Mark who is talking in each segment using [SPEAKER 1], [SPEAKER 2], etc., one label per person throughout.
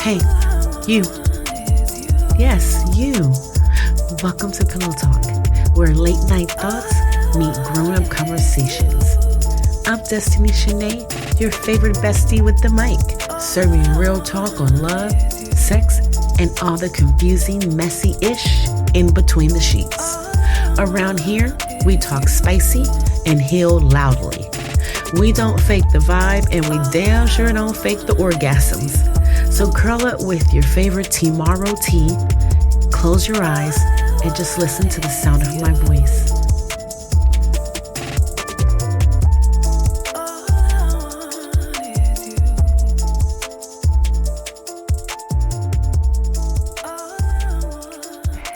[SPEAKER 1] Hey, you. Yes, you. Welcome to Pillow Talk, where late night thoughts meet grown-up conversations. I'm DestinyShanee, your favorite bestie with the mic, serving real talk on love, sex, and all the confusing, messy-ish in between the sheets. Around here, we talk spicy and heal loudly. We don't fake the vibe, and we damn sure don't fake the orgasms. So curl up with your favorite tomorrow tea, close your eyes, and just listen to the sound of my voice.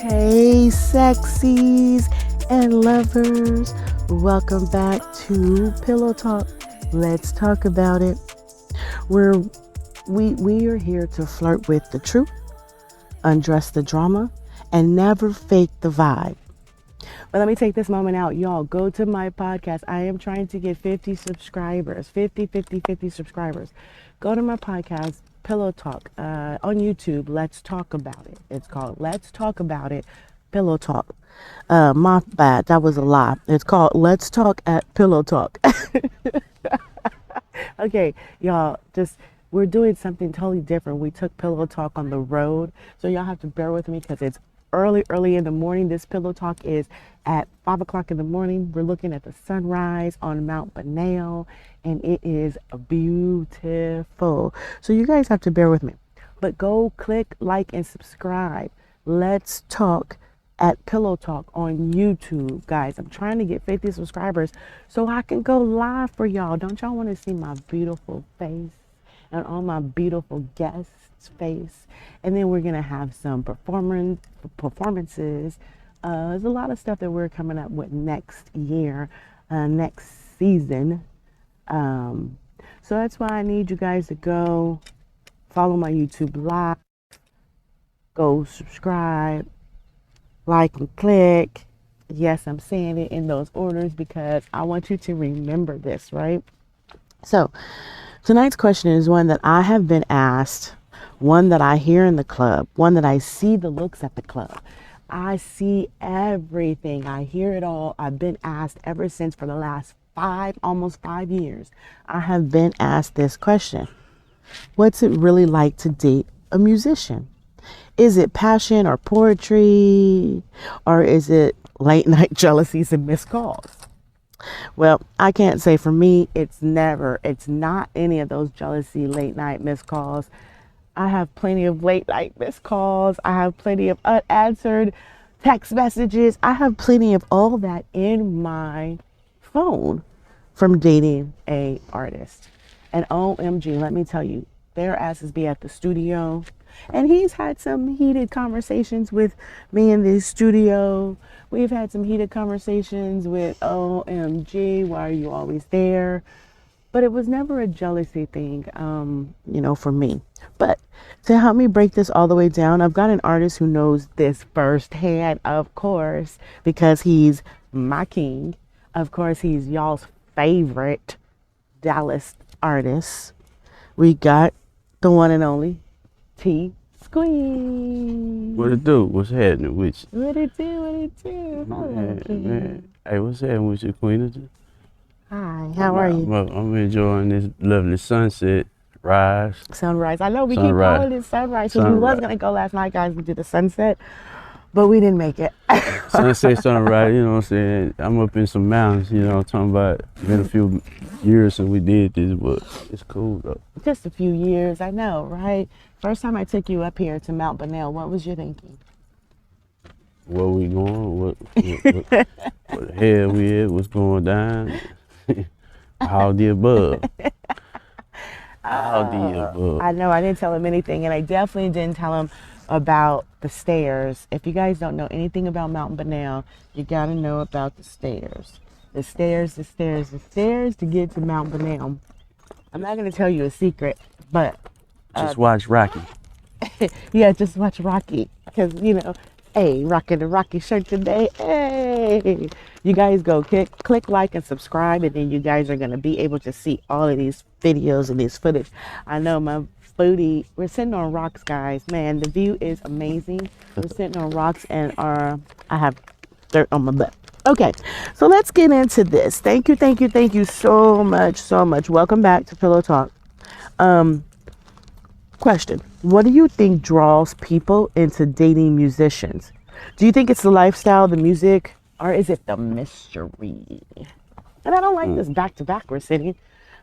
[SPEAKER 1] Hey, sexies and lovers. Welcome back to Pillow Talk. Let's talk about it. We are here to flirt with the truth, undress the drama, and never fake the vibe. But let me take this moment out. Y'all, go to my podcast. I am trying to get 50 subscribers, 50 subscribers. Go to my podcast, Pillow Talk, on YouTube. Let's talk about it. It's called Let's Talk About It, Pillow Talk. My bad. That was a lie. It's called Let's Talk at Pillow Talk. Okay, y'all, we're doing something totally different. We took Pillow Talk on the road, so y'all have to bear with me because it's early in the morning. This Pillow Talk is at 5 o'clock in the morning. We're looking at the sunrise on Mount Banal, and it is beautiful. So you guys have to bear with me. But go click, like, and subscribe. Let's talk at Pillow Talk on YouTube, guys. I'm trying to get 50 subscribers so I can go live for y'all. Don't y'all want to see my beautiful face and all my beautiful guests' face? And then we're gonna have some performances. There's a lot of stuff that we're coming up with next year, next season. So that's why I need you guys to go follow my YouTube live, go subscribe, like and click. Yes, I'm saying it in those orders because I want you to remember this, right? So tonight's question is one that I have been asked, one that I hear in the club, one that I see the looks at the club. I see everything. I hear it all. I've been asked ever since for the last almost 5 years. I have been asked this question. What's it really like to date a musician? Is it passion or poetry? Or is it late night jealousies and missed calls? Well, I can't say for me, it's not any of those jealousy, late night missed calls. I have plenty of late night missed calls. I have plenty of unanswered text messages. I have plenty of all that in my phone from dating a artist. And OMG, let me tell you, their asses be at the studio. And he's had some heated conversations with me in the studio. We've had some heated conversations with OMG, why are you always there? But it was never a jealousy thing, for me. But to help me break this all the way down, I've got an artist who knows this firsthand, of course, because he's my king. Of course, he's y'all's favorite Dallas artist. We got the one and only T-Sqizz.
[SPEAKER 2] What it do? What's happening with you?
[SPEAKER 1] What it do? Hello,
[SPEAKER 2] man. Hey, what's happening with you, Queen?
[SPEAKER 1] Hi, how are you?
[SPEAKER 2] Well, I'm enjoying this lovely sunset,
[SPEAKER 1] sunrise. I know we
[SPEAKER 2] sunrise.
[SPEAKER 1] keep calling it sunrise. So we was going to go last night, guys, and do the sunset, but we didn't make it.
[SPEAKER 2] Sunset, sunrise, you know what I'm saying? I'm up in some mountains, I'm talking about. It's been a few years since we did this, but it's cool, though.
[SPEAKER 1] Just a few years, I know, right? First time I took you up here to Mount Banal, what was you thinking?
[SPEAKER 2] Where we going? What the hell we at? What's going down? All the above. All the above.
[SPEAKER 1] I know, I didn't tell him anything, and I definitely didn't tell him about the stairs. If you guys don't know anything about Mount Banal, you gotta know about the stairs. The stairs to get to Mount Banal. I'm not gonna tell you a secret, but
[SPEAKER 2] just watch Rocky.
[SPEAKER 1] Yeah, just watch Rocky, because hey, rocking the Rocky shirt today. Hey, you guys go click like and subscribe, and then you guys are gonna be able to see all of these videos and this footage. I know my booty. We're sitting on rocks, guys. Man, the view is amazing. We're sitting on rocks, and I have dirt on my butt. Okay, so let's get into this. Thank you so much. Welcome back to Pillow Talk. Question: what do you think draws people into dating musicians? Do you think it's the lifestyle, the music, or is it the mystery? And I don't like this back to back we're sitting.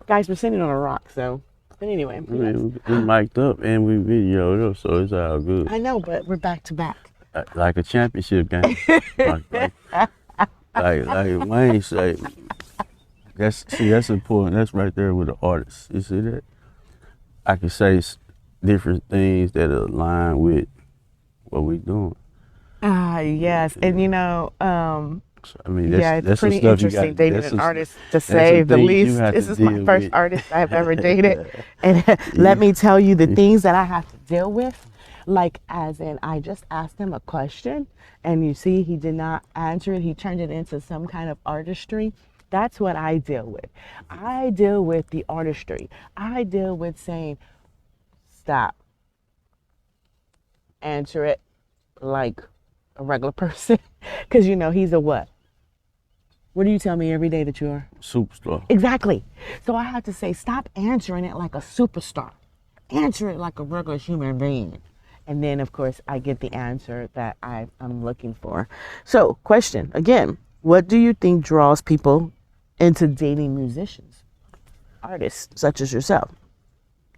[SPEAKER 1] Guys, we're sitting on a rock, so. But anyway.
[SPEAKER 2] We mic'd up and we videoed up, so it's all good.
[SPEAKER 1] I know, but we're back to back.
[SPEAKER 2] Like a championship game. like Wayne say, that's important. That's right there with the artist. You see that? I can say different things that align with what we doing.
[SPEAKER 1] Yes, and
[SPEAKER 2] I mean,
[SPEAKER 1] it's pretty interesting dating an artist, to say the least. This is my first artist I've ever dated. And let me tell you the things that I have to deal with. Like, as in, I just asked him a question, and you see he did not answer it. He turned it into some kind of artistry. That's what I deal with. I deal with the artistry. I deal with saying, stop. Answer it like a regular person. Because, he's a what? What do you tell me every day that you are?
[SPEAKER 2] Superstar.
[SPEAKER 1] Exactly. So I have to say, stop answering it like a superstar. Answer it like a regular human being. And then, of course, I get the answer that I'm looking for. So, question again, what do you think draws people into dating musicians, artists such as yourself?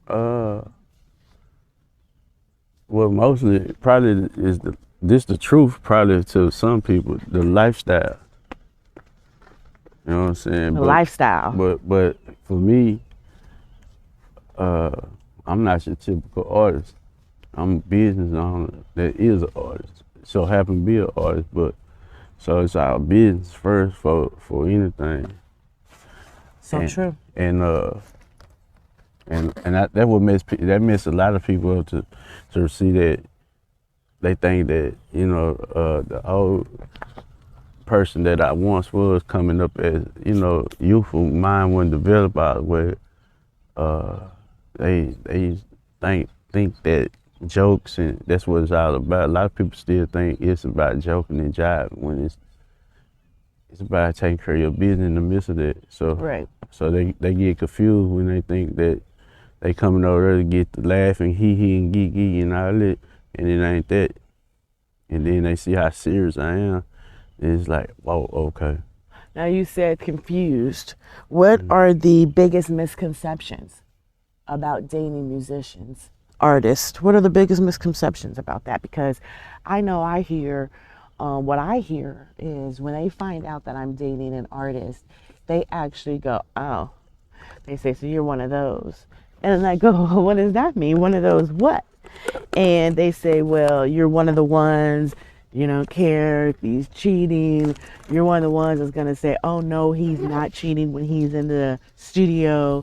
[SPEAKER 2] Well, mostly probably is the truth. Probably to some people, the lifestyle. You know what I'm saying?
[SPEAKER 1] Lifestyle.
[SPEAKER 2] But for me, I'm not your typical artist. I'm a business owner that is an artist. So happen to be an artist, but so it's our business first for anything.
[SPEAKER 1] So true.
[SPEAKER 2] And that would mess a lot of people up to see that they think that the old person that I once was coming up as youthful mind wasn't developed out where they think that jokes and that's what it's all about. A lot of people still think it's about joking and jiving when it's about taking care of your business in the midst of that. So
[SPEAKER 1] right.
[SPEAKER 2] So they get confused when they think that they coming over there to get the laughing, hee and gee and all that, and it ain't that. And then they see how serious I am, and it's like, whoa, okay.
[SPEAKER 1] Now you said confused. What are the biggest misconceptions about dating musicians, artists? What are the biggest misconceptions about that? Because I know I hear, what I hear is when they find out that I'm dating an artist, they actually go, oh, they say, so you're one of those. And I go, well, what does that mean? One of those what? And they say, well, you're one of the ones, you don't care if he's cheating. You're one of the ones that's going to say, oh, no, he's not cheating when he's in the studio.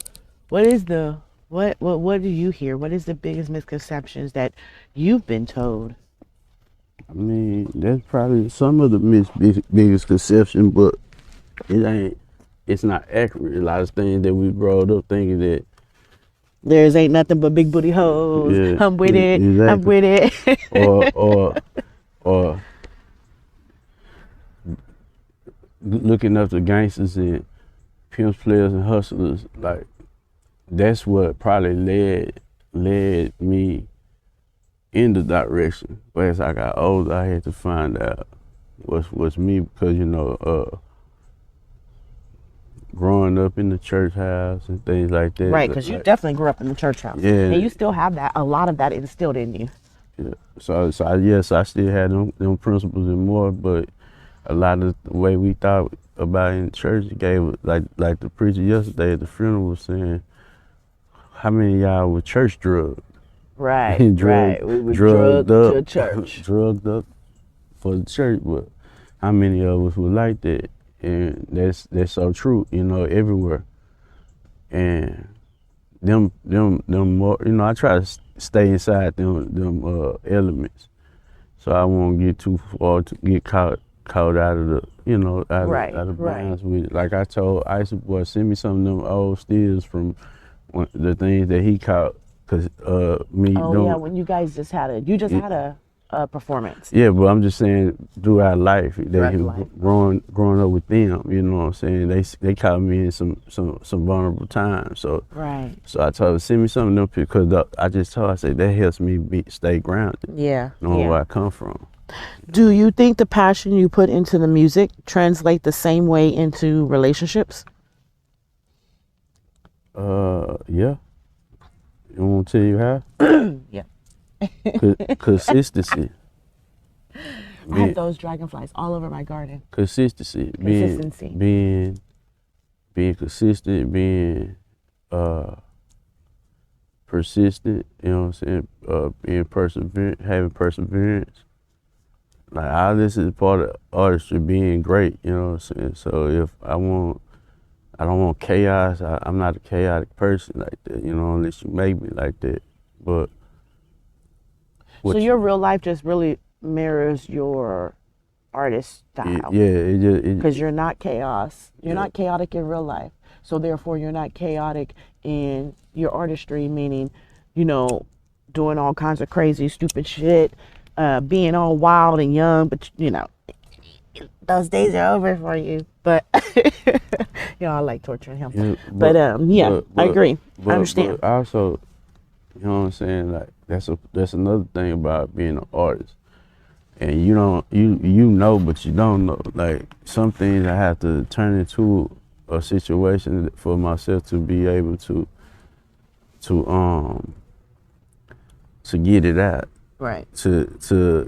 [SPEAKER 1] What do you hear? What is the biggest misconceptions that you've been told?
[SPEAKER 2] I mean, that's probably some of the biggest conception, but it's not accurate. A lot of things that we brought up thinking that
[SPEAKER 1] there's ain't nothing but big booty hoes. Yeah, I'm with it. Exactly. I'm with it.
[SPEAKER 2] or looking up to gangsters and pimps, players, and hustlers, like that's what probably led me in the direction. But as I got older, I had to find out what's me because growing up in the church house and things like that.
[SPEAKER 1] Right, because you definitely grew up in the church house.
[SPEAKER 2] Yeah.
[SPEAKER 1] And you still have that, a lot of that instilled in you.
[SPEAKER 2] Yeah. So I still had them principles and more, but a lot of the way we thought about it in church gave, like the preacher yesterday at the funeral was saying, how many of y'all were church drugged?
[SPEAKER 1] Right, right. We were
[SPEAKER 2] drugged
[SPEAKER 1] up
[SPEAKER 2] to
[SPEAKER 1] church.
[SPEAKER 2] Drugged up for the church, but how many of us were like that? And that's so true, everywhere. And them more, I try to stay inside them elements, so I won't get too far to get caught out of the, out of bounds with it. Like I told Ice Boy, send me some of them old stills from the things that he caught Cause me
[SPEAKER 1] Oh
[SPEAKER 2] doing
[SPEAKER 1] yeah, when you guys just had a performance
[SPEAKER 2] yeah, but I'm just saying throughout life,
[SPEAKER 1] throughout the life.
[SPEAKER 2] growing up with them, you know what I'm saying? They caught me in some vulnerable times. So
[SPEAKER 1] Right.
[SPEAKER 2] I told her, send me some of them because I just told her, I said that helps me stay grounded,
[SPEAKER 1] Yeah.
[SPEAKER 2] knowing
[SPEAKER 1] Yeah.
[SPEAKER 2] where I come from.
[SPEAKER 1] Do you think the passion you put into the music translate the same way into relationships?
[SPEAKER 2] Yeah. You want to tell you how?
[SPEAKER 1] Yeah.
[SPEAKER 2] Consistency.
[SPEAKER 1] I have those dragonflies all over my garden.
[SPEAKER 2] Consistency.
[SPEAKER 1] Consistency.
[SPEAKER 2] Being consistent, being persistent, you know what I'm saying? Being perseverant, having perseverance. Like all this is part of artistry being great, you know what I'm saying? So if I don't want chaos. I'm not a chaotic person like that, you know, unless you make me like that. But
[SPEAKER 1] So your real life just really mirrors your artist style. Because you're not chaos. You're not chaotic in real life. So therefore you're not chaotic in your artistry, meaning, you know, doing all kinds of crazy, stupid shit, being all wild and young, but you know, those days are over for you. But you know, I like torturing him.
[SPEAKER 2] Yeah,
[SPEAKER 1] but I agree. I understand.
[SPEAKER 2] But also, you know what I'm saying? Like that's another thing about being an artist. And you know, but you don't know. Like some things I have to turn into a situation for myself to be able to get it out.
[SPEAKER 1] Right.
[SPEAKER 2] To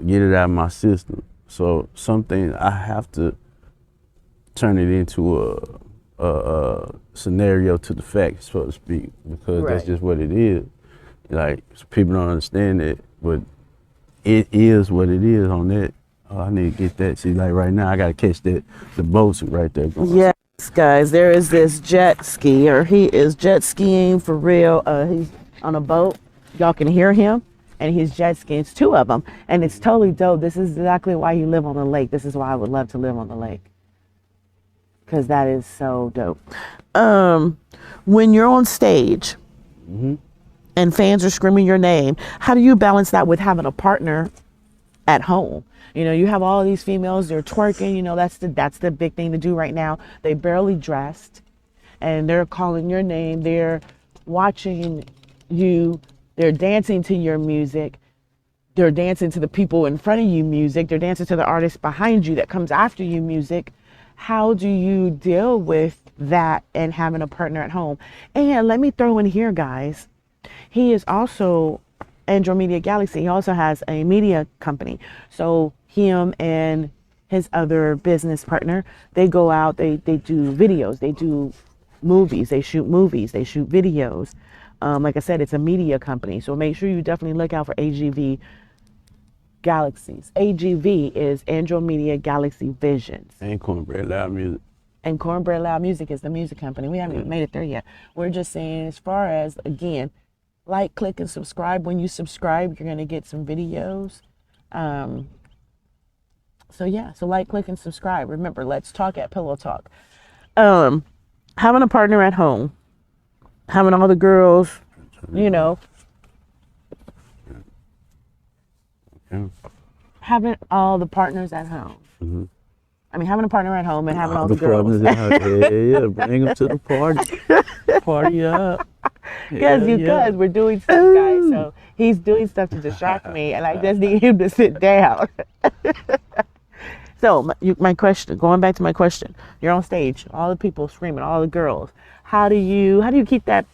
[SPEAKER 2] get it out of my system. So some things I have to turn it into a scenario to the facts, so to speak, because that's just what it is. Like people don't understand it, but it is what it is on that. Oh, I need to get that. See, like right now, I gotta catch the boats right there.
[SPEAKER 1] Yes, guys, there is this jet skier. He is jet skiing for real. He's on a boat. Y'all can hear him, and he's jet skiing. It's two of them, and it's totally dope. This is exactly why you live on the lake. This is why I would love to live on the lake, because that is so dope. When you're on stage and fans are screaming your name, how do you balance that with having a partner at home? You know, you have all these females, they're twerking, you know, that's the big thing to do right now. They barely dressed and they're calling your name, they're watching you, they're dancing to your music, they're dancing to the people in front of you music, they're dancing to the artist behind you that comes after you music. How do you deal with that and having a partner at home? And let me throw in here, guys, he is also Andro Media Galaxy. He also has a media company. So him and his other business partner, they go out, they do videos, they do movies, they shoot videos. Like I said, it's a media company. So make sure you definitely look out for AGV Galaxies. AGV is Andro Media Galaxy Visions.
[SPEAKER 2] And Cornbread Loud Muszicc.
[SPEAKER 1] And Cornbread Loud Muszicc is the music company. We haven't even made it there yet. We're just saying, as far as, again, like, click, and subscribe. When you subscribe, you're going to get some videos. So yeah, so like, click, and subscribe. Remember, let's talk at Pillow Talk. Having a partner at home, having all the girls, you know, having all the partners at home. I mean, having a partner at home and having all the girls.
[SPEAKER 2] Yeah, bring them to the party. Party up.
[SPEAKER 1] Because we're doing stuff, guys. So he's doing stuff to distract me, and I just need him to sit down. So my question, going back to my question, you're on stage, all the people screaming, all the girls. How do you keep that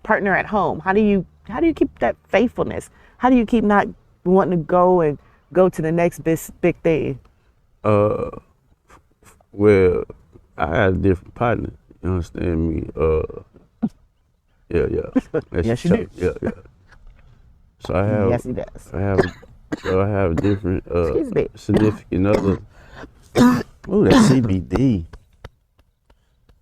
[SPEAKER 1] partner at home? How do you keep that faithfulness? How do you keep not wanting to go to the next big thing?
[SPEAKER 2] Well, I had a different partner. You understand me? Yeah.
[SPEAKER 1] Yes, you do.
[SPEAKER 2] Yeah. So I have.
[SPEAKER 1] Yes, he does.
[SPEAKER 2] I have a different
[SPEAKER 1] Excuse me.
[SPEAKER 2] significant other. Ooh, that CBD.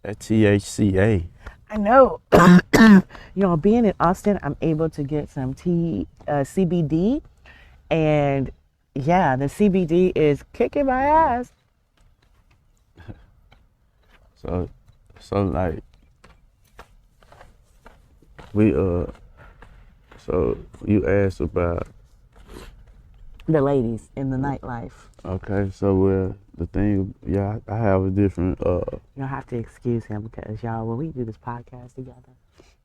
[SPEAKER 2] That THCA.
[SPEAKER 1] I know. You know, being in Austin, I'm able to get some CBD, and yeah, the CBD is kicking my ass. So like we
[SPEAKER 2] So you asked about
[SPEAKER 1] the ladies in the nightlife.
[SPEAKER 2] okay. So the thing, yeah, I have a different.
[SPEAKER 1] You'll have to excuse him because y'all, when we do this podcast together,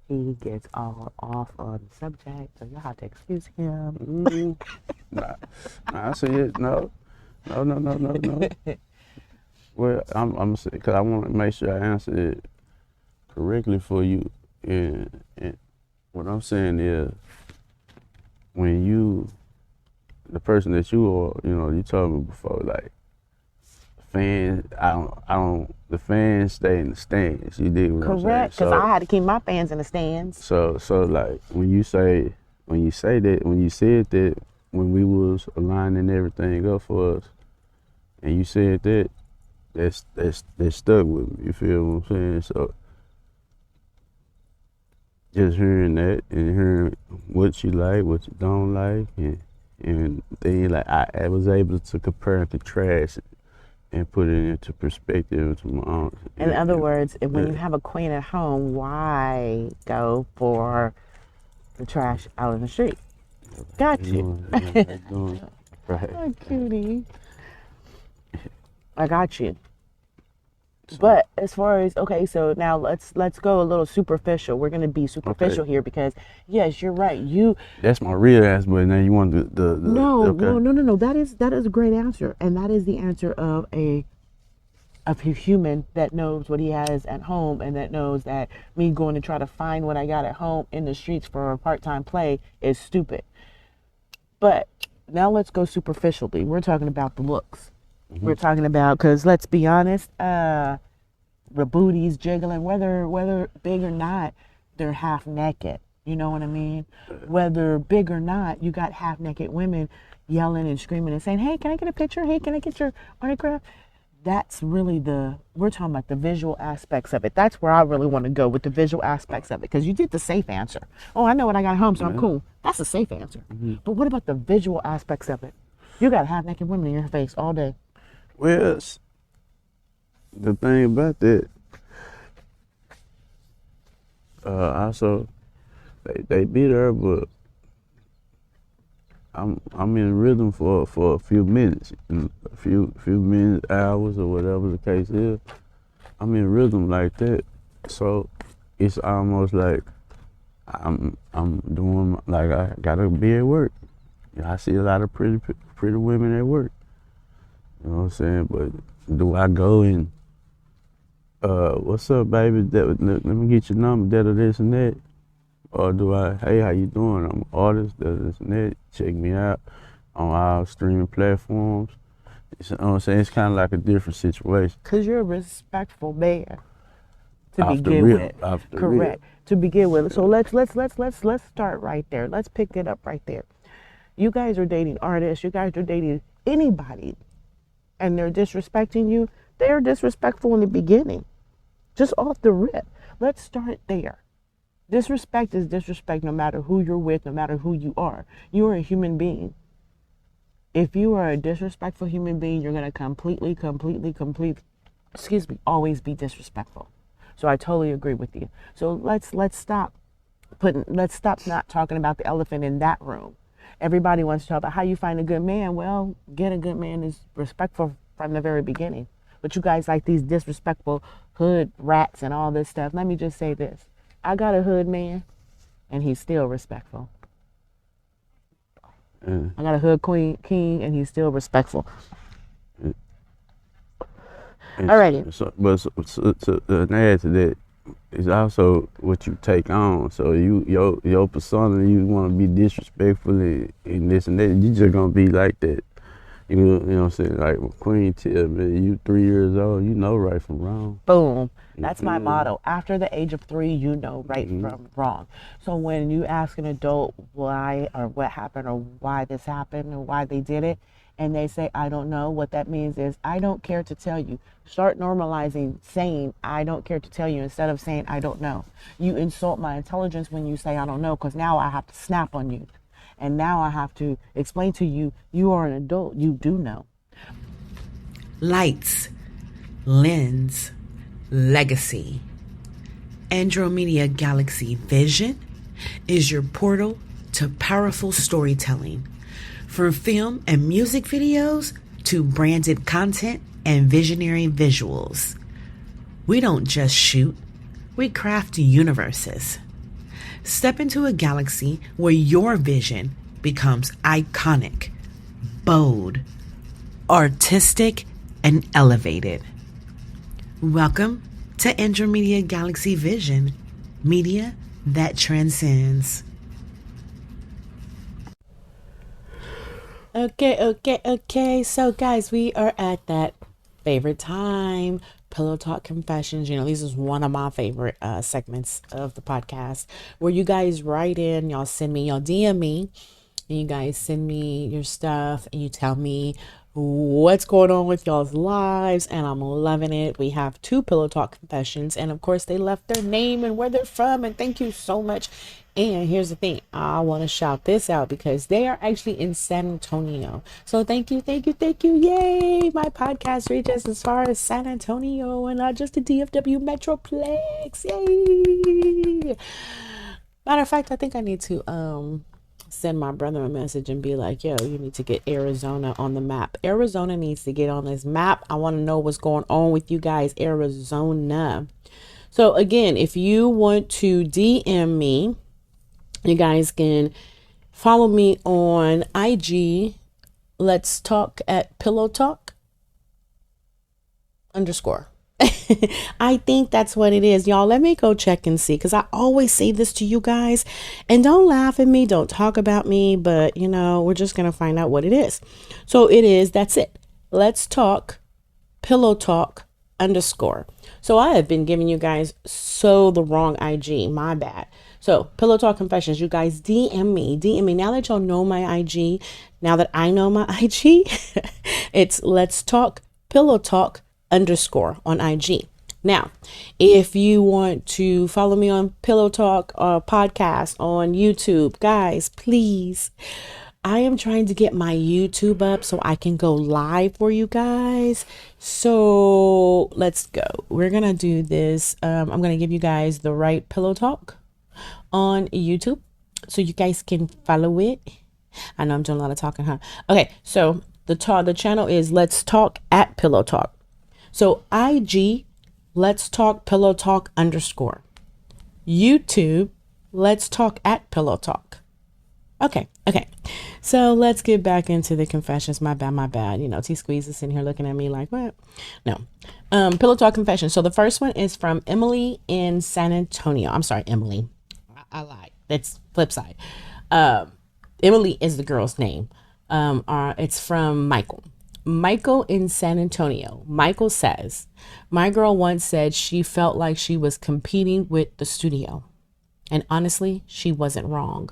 [SPEAKER 1] he gets all off on the subject, so you'll have to excuse him.
[SPEAKER 2] Nah, I see it. No. Well, I'm saying because I want to make sure I answer it correctly for you. And what I'm saying is, when you, the person that you are, you told me before, like fans. The fans stay in the stands. You dig what I'm saying?
[SPEAKER 1] Correct, because I had to keep my fans in the stands.
[SPEAKER 2] So like when you said that, when we was aligning everything up for us, and you said that, that stuck with me. You feel what I'm saying? So just hearing that and hearing what you like, what you don't like, and then like I was able to compare and contrast it and put it into perspective to my own.
[SPEAKER 1] In other words, when you have a queen at home, why go for the trash out in the street? Got you.
[SPEAKER 2] Right.
[SPEAKER 1] Oh, cutie. I got you. But as far as, okay, so now let's go a little superficial. We're gonna be superficial here because yes, you're right.
[SPEAKER 2] That's my real answer, but now you want the
[SPEAKER 1] no,
[SPEAKER 2] okay.
[SPEAKER 1] no. That is a great answer, and that is the answer of a human that knows what he has at home, and that knows that me going to try to find what I got at home in the streets for a part-time play is stupid. But now let's go superficially. We're talking about the looks. Mm-hmm. We're talking about, because let's be honest, the booties jiggling, whether big or not, they're half naked. You know what I mean? Whether big or not, you got half naked women yelling and screaming and saying, hey, can I get a picture? Hey, can I get your autograph? That's really we're talking about the visual aspects of it. That's where I really want to go, with the visual aspects of it. Because you did the safe answer. Oh, I know what I got at home, so I'm cool. That's a safe answer. Mm-hmm. But what about the visual aspects of it? You got half naked women in your face all day.
[SPEAKER 2] Well, the thing about that, also, they be there, but I'm in rhythm for a few minutes, a few minutes, hours, or whatever the case is. I'm in rhythm like that, so it's almost like I'm doing, like I gotta be at work. I see a lot of pretty women at work. You know what I'm saying? But do I go and, what's up, baby? Let me get your number, that or this and that. Or do I, hey, how you doing? I'm an artist, that or this and that. Check me out on our streaming platforms. You know what I'm saying? It's kind of like a different situation.
[SPEAKER 1] Because you're a respectful man to begin with. Correct. To begin with. So let's start right there. Let's pick it up right there. You guys are dating artists. You guys are dating anybody. And they're disrespecting you. They're disrespectful in the beginning. Just off the rip. Let's start there. Disrespect is disrespect no matter who you're with, no matter who you are. You are a human being. If you are a disrespectful human being, you're going to always be disrespectful. So I totally agree with you. So let's stop not talking about the elephant in that room. Everybody wants to talk about how you find a good man. Well, get a good man is respectful from the very beginning. But you guys like these disrespectful hood rats and all this stuff. Let me just say this. I got a hood man, and he's still respectful. I got a hood king, and he's still respectful. Alrighty.
[SPEAKER 2] So to add to that, it's also what you take on. So your persona, you want to be disrespectful and this and that. You just gonna be like that. You know what I'm saying? Like Queen tell me, you 3 years old, you know right from wrong.
[SPEAKER 1] Boom. That's my motto. After the age of 3, you know right from wrong. So when you ask an adult why or what happened or why this happened or why they did it, and they say, I don't know, what that means is, I don't care to tell you. Start normalizing saying, I don't care to tell you, instead of saying, I don't know. You insult my intelligence when you say, I don't know, because now I have to snap on you. And now I have to explain to you, you are an adult, you do know.
[SPEAKER 3] Lights, lens, legacy. Andromeda Galaxy Vision is your portal to powerful storytelling. From film and music videos to branded content and visionary visuals. We don't just shoot, we craft universes. Step into a galaxy where your vision becomes iconic, bold, artistic, and elevated. Welcome to Andromeda Galaxy Vision, media that transcends.
[SPEAKER 1] Okay. So, guys, we are at that favorite time, Pillow Talk Confessions. You know, this is one of my favorite segments of the podcast where you guys write in, y'all send me, y'all DM me, and you guys send me your stuff and you tell me what's going on with y'all's lives, and I'm loving it. We have 2 Pillow Talk Confessions, and of course they left their name and where they're from, and thank you so much. And here's the thing, I want to shout this out because they are actually in San Antonio. So thank you. Yay! My podcast reaches as far as San Antonio and not just the DFW Metroplex. Yay! Matter of fact, I think I need to send my brother a message and be like, yo, you need to get Arizona on the map. Arizona needs to get on this map. I want to know what's going on with you guys, Arizona. So again, if you want to DM me, you guys can follow me on IG. Let's talk at Pillow Talk _ I think that's what it is, y'all. Let me go check and see, because I always say this to you guys, and don't laugh at me, don't talk about me, but you know, we're just gonna find out what it is. So it is, that's it. Let's talk Pillow Talk _ So I have been giving you guys the wrong IG, my bad. So Pillow Talk Confessions, you guys DM me now that y'all know my IG. Now that I know my IG, it's Let's Talk Pillow Talk _ on IG. Now, if you want to follow me on Pillow Talk podcast on YouTube, guys, please, I am trying to get my YouTube up so I can go live for you guys. So let's go. We're going to do this. I'm going to give you guys the right Pillow Talk on YouTube so you guys can follow it. I know I'm doing a lot of talking, huh? Okay, so the channel is Let's Talk at Pillow Talk. So IG, Let's Talk Pillow Talk _ YouTube, Let's Talk at Pillow Talk. Okay. So let's get back into the confessions. My bad. You know, T-Sqizz is sitting here looking at me like, what? No. Pillow Talk confession. So the first one is from Emily in San Antonio. I'm sorry, Emily. I lied. That's flip side. Emily is the girl's name. It's from Michael in San Antonio. Michael says, my girl once said she felt like she was competing with the studio. And honestly, she wasn't wrong.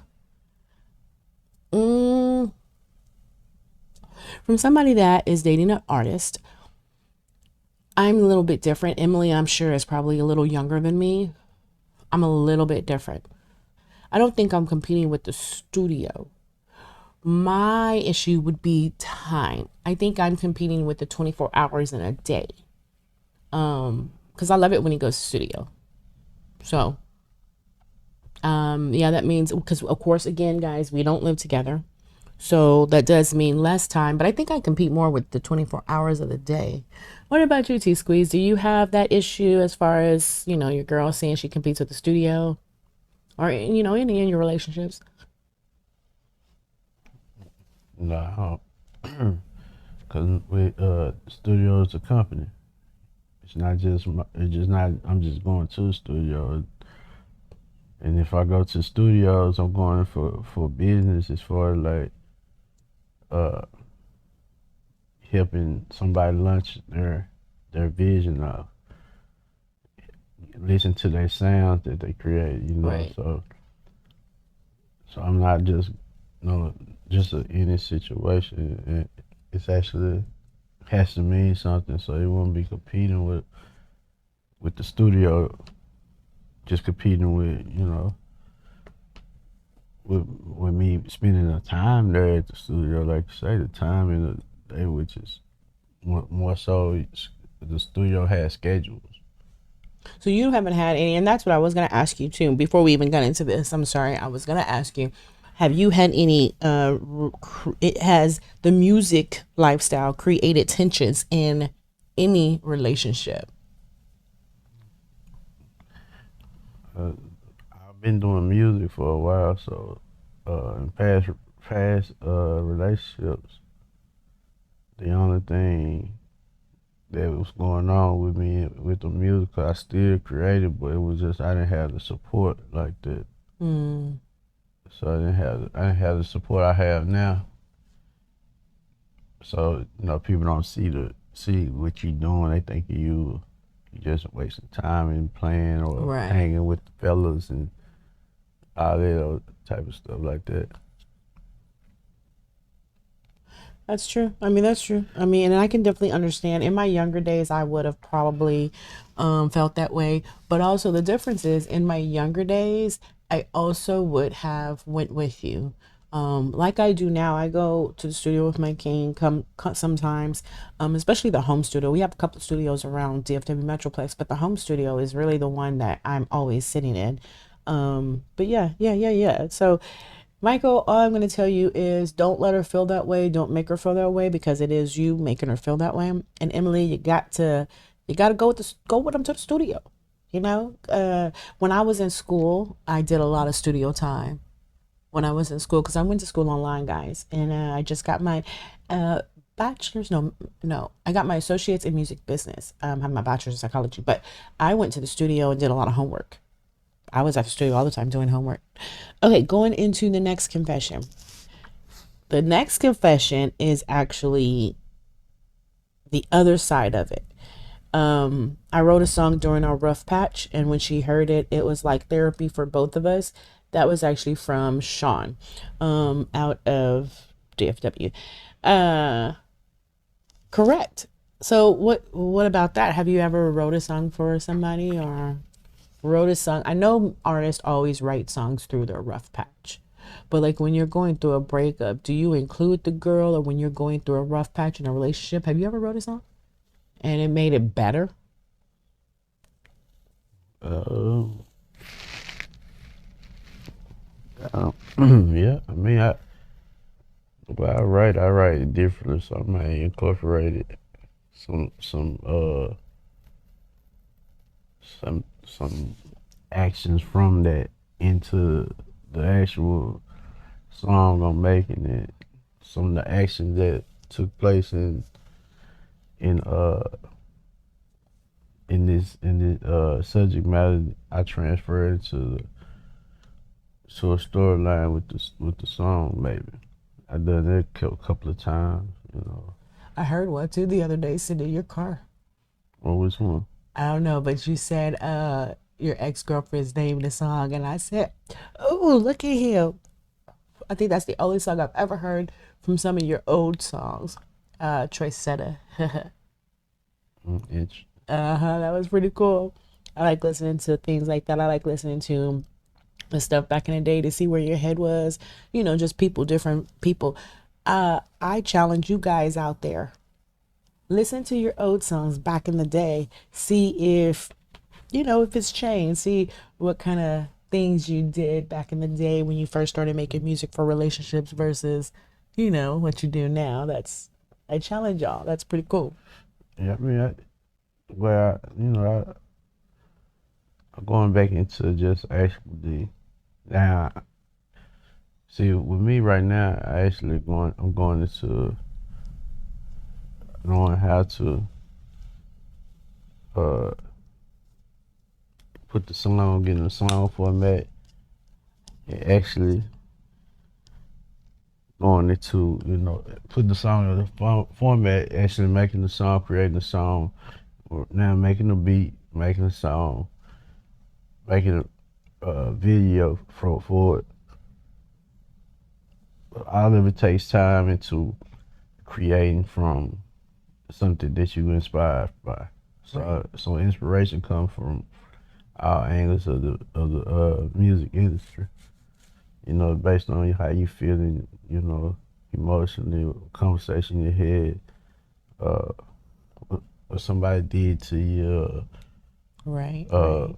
[SPEAKER 1] From somebody that is dating an artist, I'm a little bit different. Emily, I'm sure, is probably a little younger than me. I'm a little bit different. I don't think I'm competing with the studio. My issue would be time. I think I'm competing with the 24 hours in a day. Because I love it when he goes to studio. So, yeah, that means, because of course, again, guys, we don't live together. So that does mean less time, but I think I compete more with the 24 hours of the day. What about you, T-Sqizz? Do you have that issue as far as, you know, your girl saying she competes with the studio, or, you know, any in your relationships?
[SPEAKER 2] No, because studio is a company. It's not just, I'm just going to the studio. And if I go to studios, I'm going for business as far as like, helping somebody launch their vision of, listen to their sounds that they create, you know.
[SPEAKER 1] Right.
[SPEAKER 2] So I'm not just, you know, just in this situation. It's actually has to mean something. So it won't be competing with the studio, just competing with, you know, with me spending the time there at the studio, like you say, the time in the day, which is more so the studio has schedules.
[SPEAKER 1] So you haven't had any, and that's what I was going to ask you too. Before we even got into this, I'm sorry, I was going to ask you,
[SPEAKER 3] Have you had any? It has the music lifestyle created tensions in any relationship?
[SPEAKER 2] I've been doing music for a while, so in past relationships, the only thing that was going on with me with the music, 'cause I still created, but it was just I didn't have the support like that.
[SPEAKER 3] Mm,
[SPEAKER 2] So I didn't have the support I have now. So people don't see what you're doing. They think you just wasting time and playing or
[SPEAKER 3] right.
[SPEAKER 2] hanging with the fellas and all that type of stuff like that.
[SPEAKER 3] That's true. I mean, that's true. I mean, and I can definitely understand. In my younger days, I would have probably felt that way. But also, the difference is, in my younger days, I also would have went with you. Like I do now, I go to the studio with my king. Sometimes, especially the home studio. We have a couple of studios around DFW Metroplex, but the home studio is really the one that I'm always sitting in. But yeah, yeah, yeah, yeah. So Michael, all I'm going to tell you is don't let her feel that way. Don't make her feel that way because it is you making her feel that way. And Emily, you got to go with them to the studio. When I was in school, I did a lot of studio time. When I was in school, because I went to school online, guys, and I just got my bachelor's. No, no, I got my associates in music business. I have my bachelor's in psychology, but I went to the studio and did a lot of homework. I was at the studio all the time doing homework. Okay, going into the next confession. The next confession is actually the other side of it. I wrote a song during our rough patch, and when she heard it, it was like therapy for both of us. That was actually from Sean, out of DFW. Uh, correct. So what about that? Have you ever wrote a song for somebody or wrote a song? I know artists always write songs through their rough patch, but like when you're going through a breakup, do you include the girl, or when you're going through a rough patch in a relationship, have you ever wrote a song and it made it better?
[SPEAKER 2] Uh, yeah, I mean, well, I write it differently, so I might incorporate some actions from that into the actual song I'm making. It some of the actions that took place in uh in this subject matter, I transferred to a storyline with the song. Maybe I done that a couple of times.
[SPEAKER 3] I heard one too the other day sitting in your car.
[SPEAKER 2] Or which one?
[SPEAKER 3] I don't know, but you said your ex-girlfriend's name in the song, and I said, "Oh, look at him." I think that's the only song I've ever heard from some of your old songs. Trace Seta.
[SPEAKER 2] It's
[SPEAKER 3] Uh-huh, that was pretty cool. I like listening to things like that. I like listening to the stuff back in the day to see where your head was. Just people, different people. I challenge you guys out there. Listen to your old songs back in the day. See if it's changed. See what kind of things you did back in the day when you first started making music for relationships versus, what you do now. I challenge y'all. That's pretty cool.
[SPEAKER 2] yeah. I mean, I'm going back into just actually now. See, with me right now, I'm going into knowing how to uh put the song in the song format and actually going into put the song in the format, actually making the song, creating the song, or now making the beat, making the song, making a video for it. All of it takes time into creating from something that you inspired by. So inspiration comes from all angles of the music industry. Based on how you feeling, emotionally, conversation you had, uh, what somebody did to you,
[SPEAKER 3] Right,
[SPEAKER 2] uh,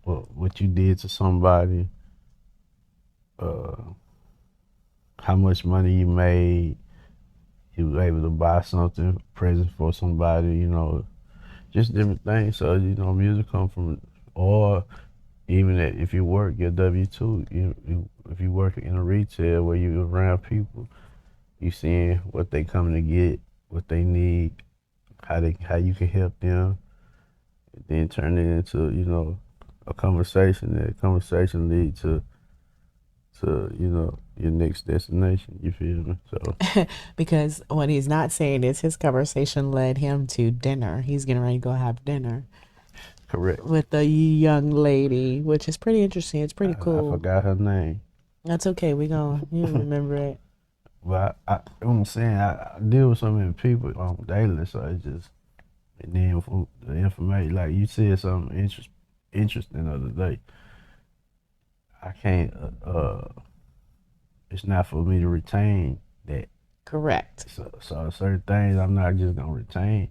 [SPEAKER 3] right.
[SPEAKER 2] what you did to somebody, uh, how much money you made. You was able to buy something, present for somebody, just different things. So, music come from, or even if you work your W-2, if you work in a retail where you around people, you seeing what they coming to get, what they need, how you can help them, and then turn it into, a conversation. That conversation lead to your next destination. You feel me? So
[SPEAKER 3] Because what he's not saying is his conversation led him to dinner. He's getting ready to go have dinner
[SPEAKER 2] correct.
[SPEAKER 3] with a young lady, which is pretty interesting. It's pretty
[SPEAKER 2] I
[SPEAKER 3] cool.
[SPEAKER 2] forgot her name.
[SPEAKER 3] That's okay. You remember it.
[SPEAKER 2] But I'm saying I deal with so many people on daily, so it's just, and then for the information, like you said something interesting the other day. I can't. It's not for me to retain that.
[SPEAKER 3] Correct.
[SPEAKER 2] So certain things I'm not just gonna retain,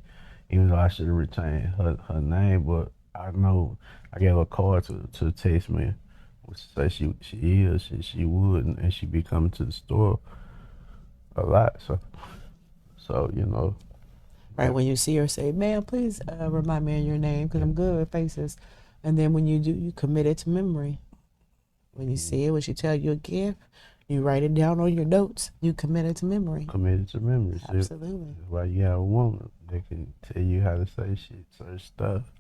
[SPEAKER 2] even though I should have retained her name. But I know I gave her a card to text me, which say she would, and she be coming to the store a lot. So
[SPEAKER 3] Right, when you see her, say, "Ma'am, please remind me of your name because I'm good with faces." And then when you do, you commit it to memory. When you see it, when she tell you a gift, you write it down on your notes. You commit it to memory.
[SPEAKER 2] committed to memory.
[SPEAKER 3] Absolutely.
[SPEAKER 2] That's why you have a woman that can tell you how to say shit, certain stuff.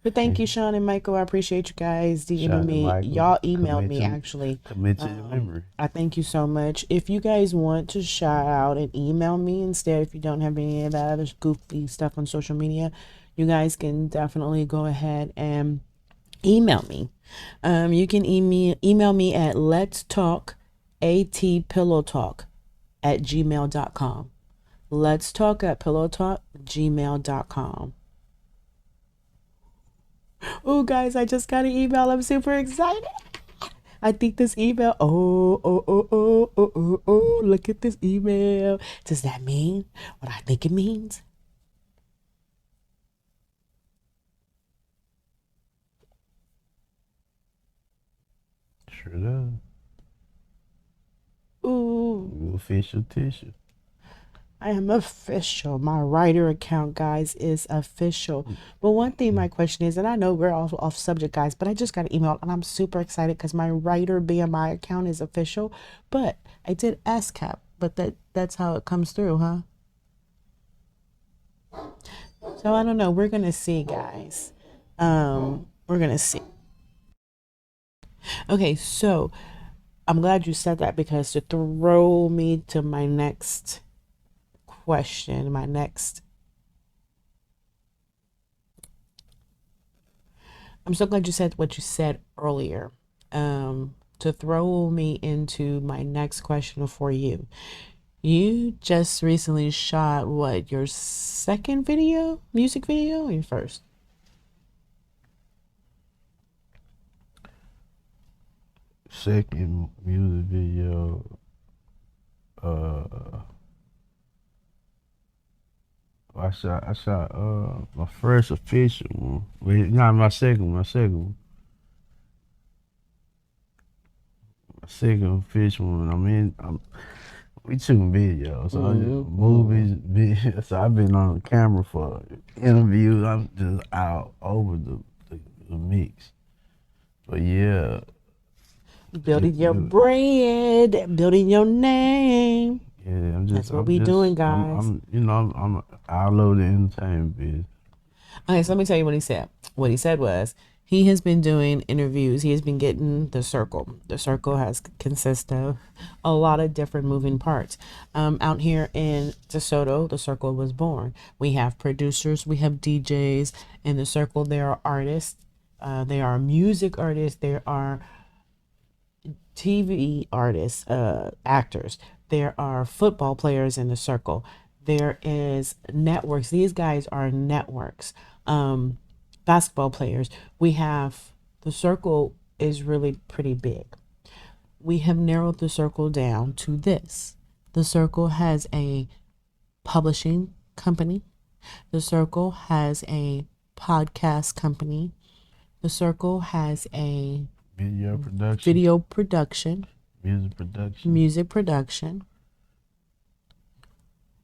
[SPEAKER 3] But thank you, Sean and Michael. I appreciate you guys
[SPEAKER 2] Sean
[SPEAKER 3] DMing
[SPEAKER 2] and
[SPEAKER 3] me.
[SPEAKER 2] Michael,
[SPEAKER 3] Y'all emailed
[SPEAKER 2] commit
[SPEAKER 3] me
[SPEAKER 2] to-
[SPEAKER 3] actually.
[SPEAKER 2] Commit to your memory.
[SPEAKER 3] I thank you so much. If you guys want to shout out and email me instead, if you don't have any of that other goofy stuff on social media, you guys can definitely go ahead and email me. You can email me at let's talk atpillowtalk@gmail.com. Let's talk at pillowtalk@gmail.com. Oh, guys, I just got an email. I'm super excited. I think this email. Oh, look at this email. Does that mean what I think it means?
[SPEAKER 2] Sure does.
[SPEAKER 3] Ooh,
[SPEAKER 2] Official tissue.
[SPEAKER 3] I am official. My writer account, guys, is official. But one thing, my question is, and I know we're off subject, guys, but I just got an email and I'm super excited because my writer BMI account is official. But I did ASCAP, but that's how it comes through, huh? So I don't know. We're gonna see, guys. We're gonna see. Okay, so I'm glad you said that because to throw me to my next question, I'm so glad you said what you said earlier. To throw me into my next question for you. You just recently shot what, your second video, music video, or your first?
[SPEAKER 2] Second music video. I shot my first official one. Wait, not my second one. My second official one. We shooting videos, so movies, videos. So I've been on camera for interviews. I'm just out over the mix. But yeah,
[SPEAKER 3] Building your brand, building your name.
[SPEAKER 2] yeah.
[SPEAKER 3] That's what we doing, guys.
[SPEAKER 2] I'm all over the entertainment business.
[SPEAKER 3] Okay, so let me tell you what he said. What he said was he has been doing interviews. He has been getting the circle. The circle has consist of a lot of different moving parts. Out here in DeSoto, the circle was born. We have producers, we have DJs in the circle. There are artists. There are music artists. There are TV artists, actors. There are football players in the circle. There is networks. These guys are networks. Basketball players. We have the circle is really pretty big. We have narrowed the circle down to this. The circle has a publishing company. The circle has a podcast company. The circle has a
[SPEAKER 2] Video production.
[SPEAKER 3] video production.
[SPEAKER 2] Music production.
[SPEAKER 3] Music production.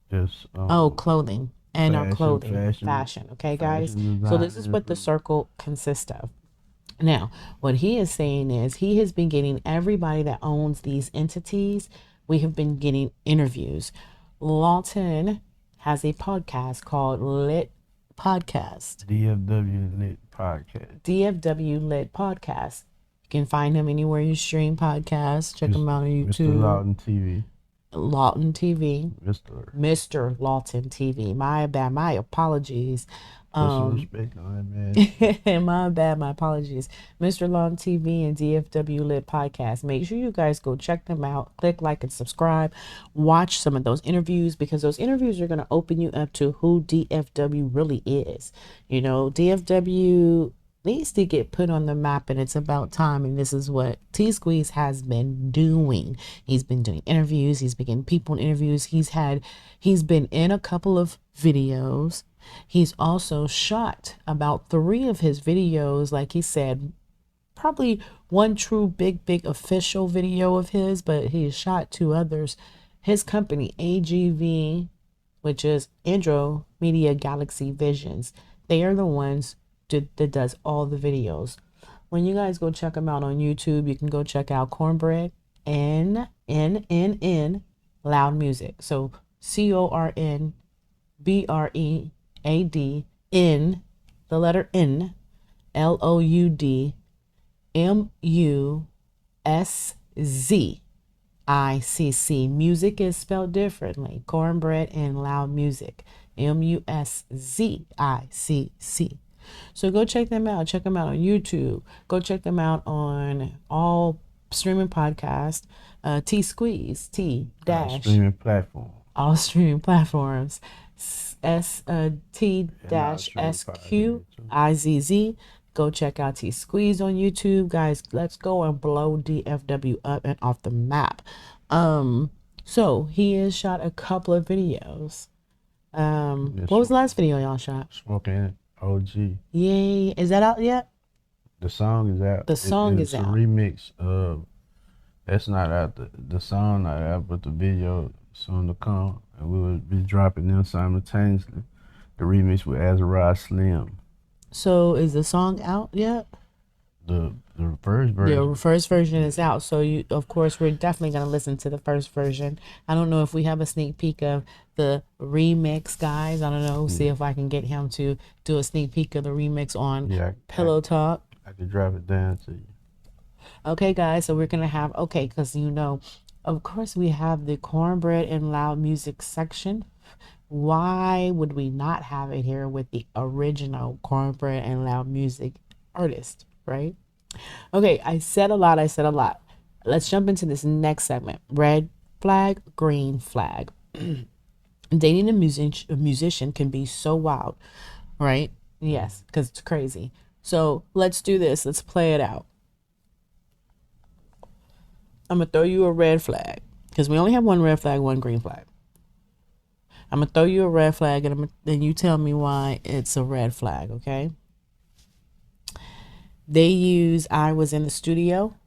[SPEAKER 2] Just
[SPEAKER 3] Clothing. And our clothing.
[SPEAKER 2] fashion.
[SPEAKER 3] Okay, guys?
[SPEAKER 2] Fashion
[SPEAKER 3] So this is what the circle consists of. Now, what he is saying is he has been getting everybody that owns these entities. We have been getting interviews. Lawton has a podcast called Lit Podcast.
[SPEAKER 2] DFW Lit Podcast.
[SPEAKER 3] DFW Lit Podcast. You can find him anywhere you stream podcasts. Check him out on YouTube.
[SPEAKER 2] Mr. Lawton TV.
[SPEAKER 3] Lawton TV.
[SPEAKER 2] Mr.
[SPEAKER 3] Lawton TV. My bad. My apologies.
[SPEAKER 2] Put some respect on that, man.
[SPEAKER 3] My bad. My apologies. Mr. Lawton TV and DFW Lit Podcast. Make sure you guys go check them out. Click like and subscribe. Watch some of those interviews because those interviews are going to open you up to who DFW really is. You know, DFW needs to get put on the map, and it's about time. And this is what T-Sqizz has been doing. He's been doing interviews. He's been getting people in interviews. He's been in a couple of videos. He's also shot about 3 of his videos. Like he said, probably one true big official video of his, but he shot 2 others. His company, AGV, which is Andro Media Galaxy Visions, they are the ones that does all the videos. When you guys go check them out on YouTube, you can go check out Cornbread N Loud Muszicc. So CORNBREAD N, the letter N, LOUD MUSZICC. Music is spelled differently. Cornbread N Loud Muszicc. MUSZICC. So go check them out. Check them out on YouTube. Go check them out on all streaming podcasts. T-Sqizz.
[SPEAKER 2] Streaming platform.
[SPEAKER 3] All streaming platforms. T-Sqizz. Go check out T-Sqizz on YouTube. Guys, let's go and blow DFW up and off the map. So he has shot a couple of videos. What was the last video y'all shot?
[SPEAKER 2] Smoking OG.
[SPEAKER 3] Yay. Is that out yet?
[SPEAKER 2] The song is out.
[SPEAKER 3] The song is out.
[SPEAKER 2] It's a remix of, that's not out, the song not out, but the video soon to come. And we will be dropping them simultaneously. The remix with Azariah Slim.
[SPEAKER 3] So is the song out yet?
[SPEAKER 2] The first version.
[SPEAKER 3] The first version is out. So you, of course, we're definitely gonna listen to the first version. I don't know if we have a sneak peek of the remix, guys. I don't know. See if I can get him to do a sneak peek of the remix on Pillow Talk.
[SPEAKER 2] I could drop it down to you.
[SPEAKER 3] Okay, guys. So we're gonna have because you know, of course, we have the Cornbread N Loud Muszicc section. Why would we not have it here with the original Cornbread N Loud Muszicc artist, right? Okay, I said a lot. Let's jump into this next segment. Red flag, green flag. Dating a musician can be so wild, right? Yes, because it's crazy. So let's do this. Let's play it out. I'm going to throw you a red flag because we only have one red flag, one green flag. I'm going to throw you a red flag and then you tell me why it's a red flag, okay? They use I Was in the Studio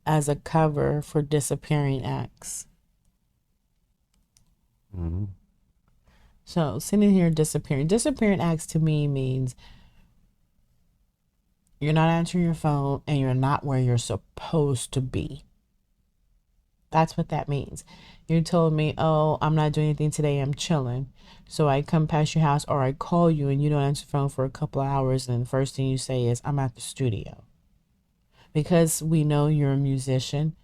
[SPEAKER 3] as a cover for Disappearing Acts.
[SPEAKER 2] Mm-hmm.
[SPEAKER 3] So sitting here disappearing acts to me means you're not answering your phone and you're not where you're supposed to be. That's what that means. You told me, oh, I'm not doing anything today, I'm chilling. So I come past your house or I call you and you don't answer the phone for a couple of hours and the first thing you say is, I'm at the studio. Because we know you're a musician,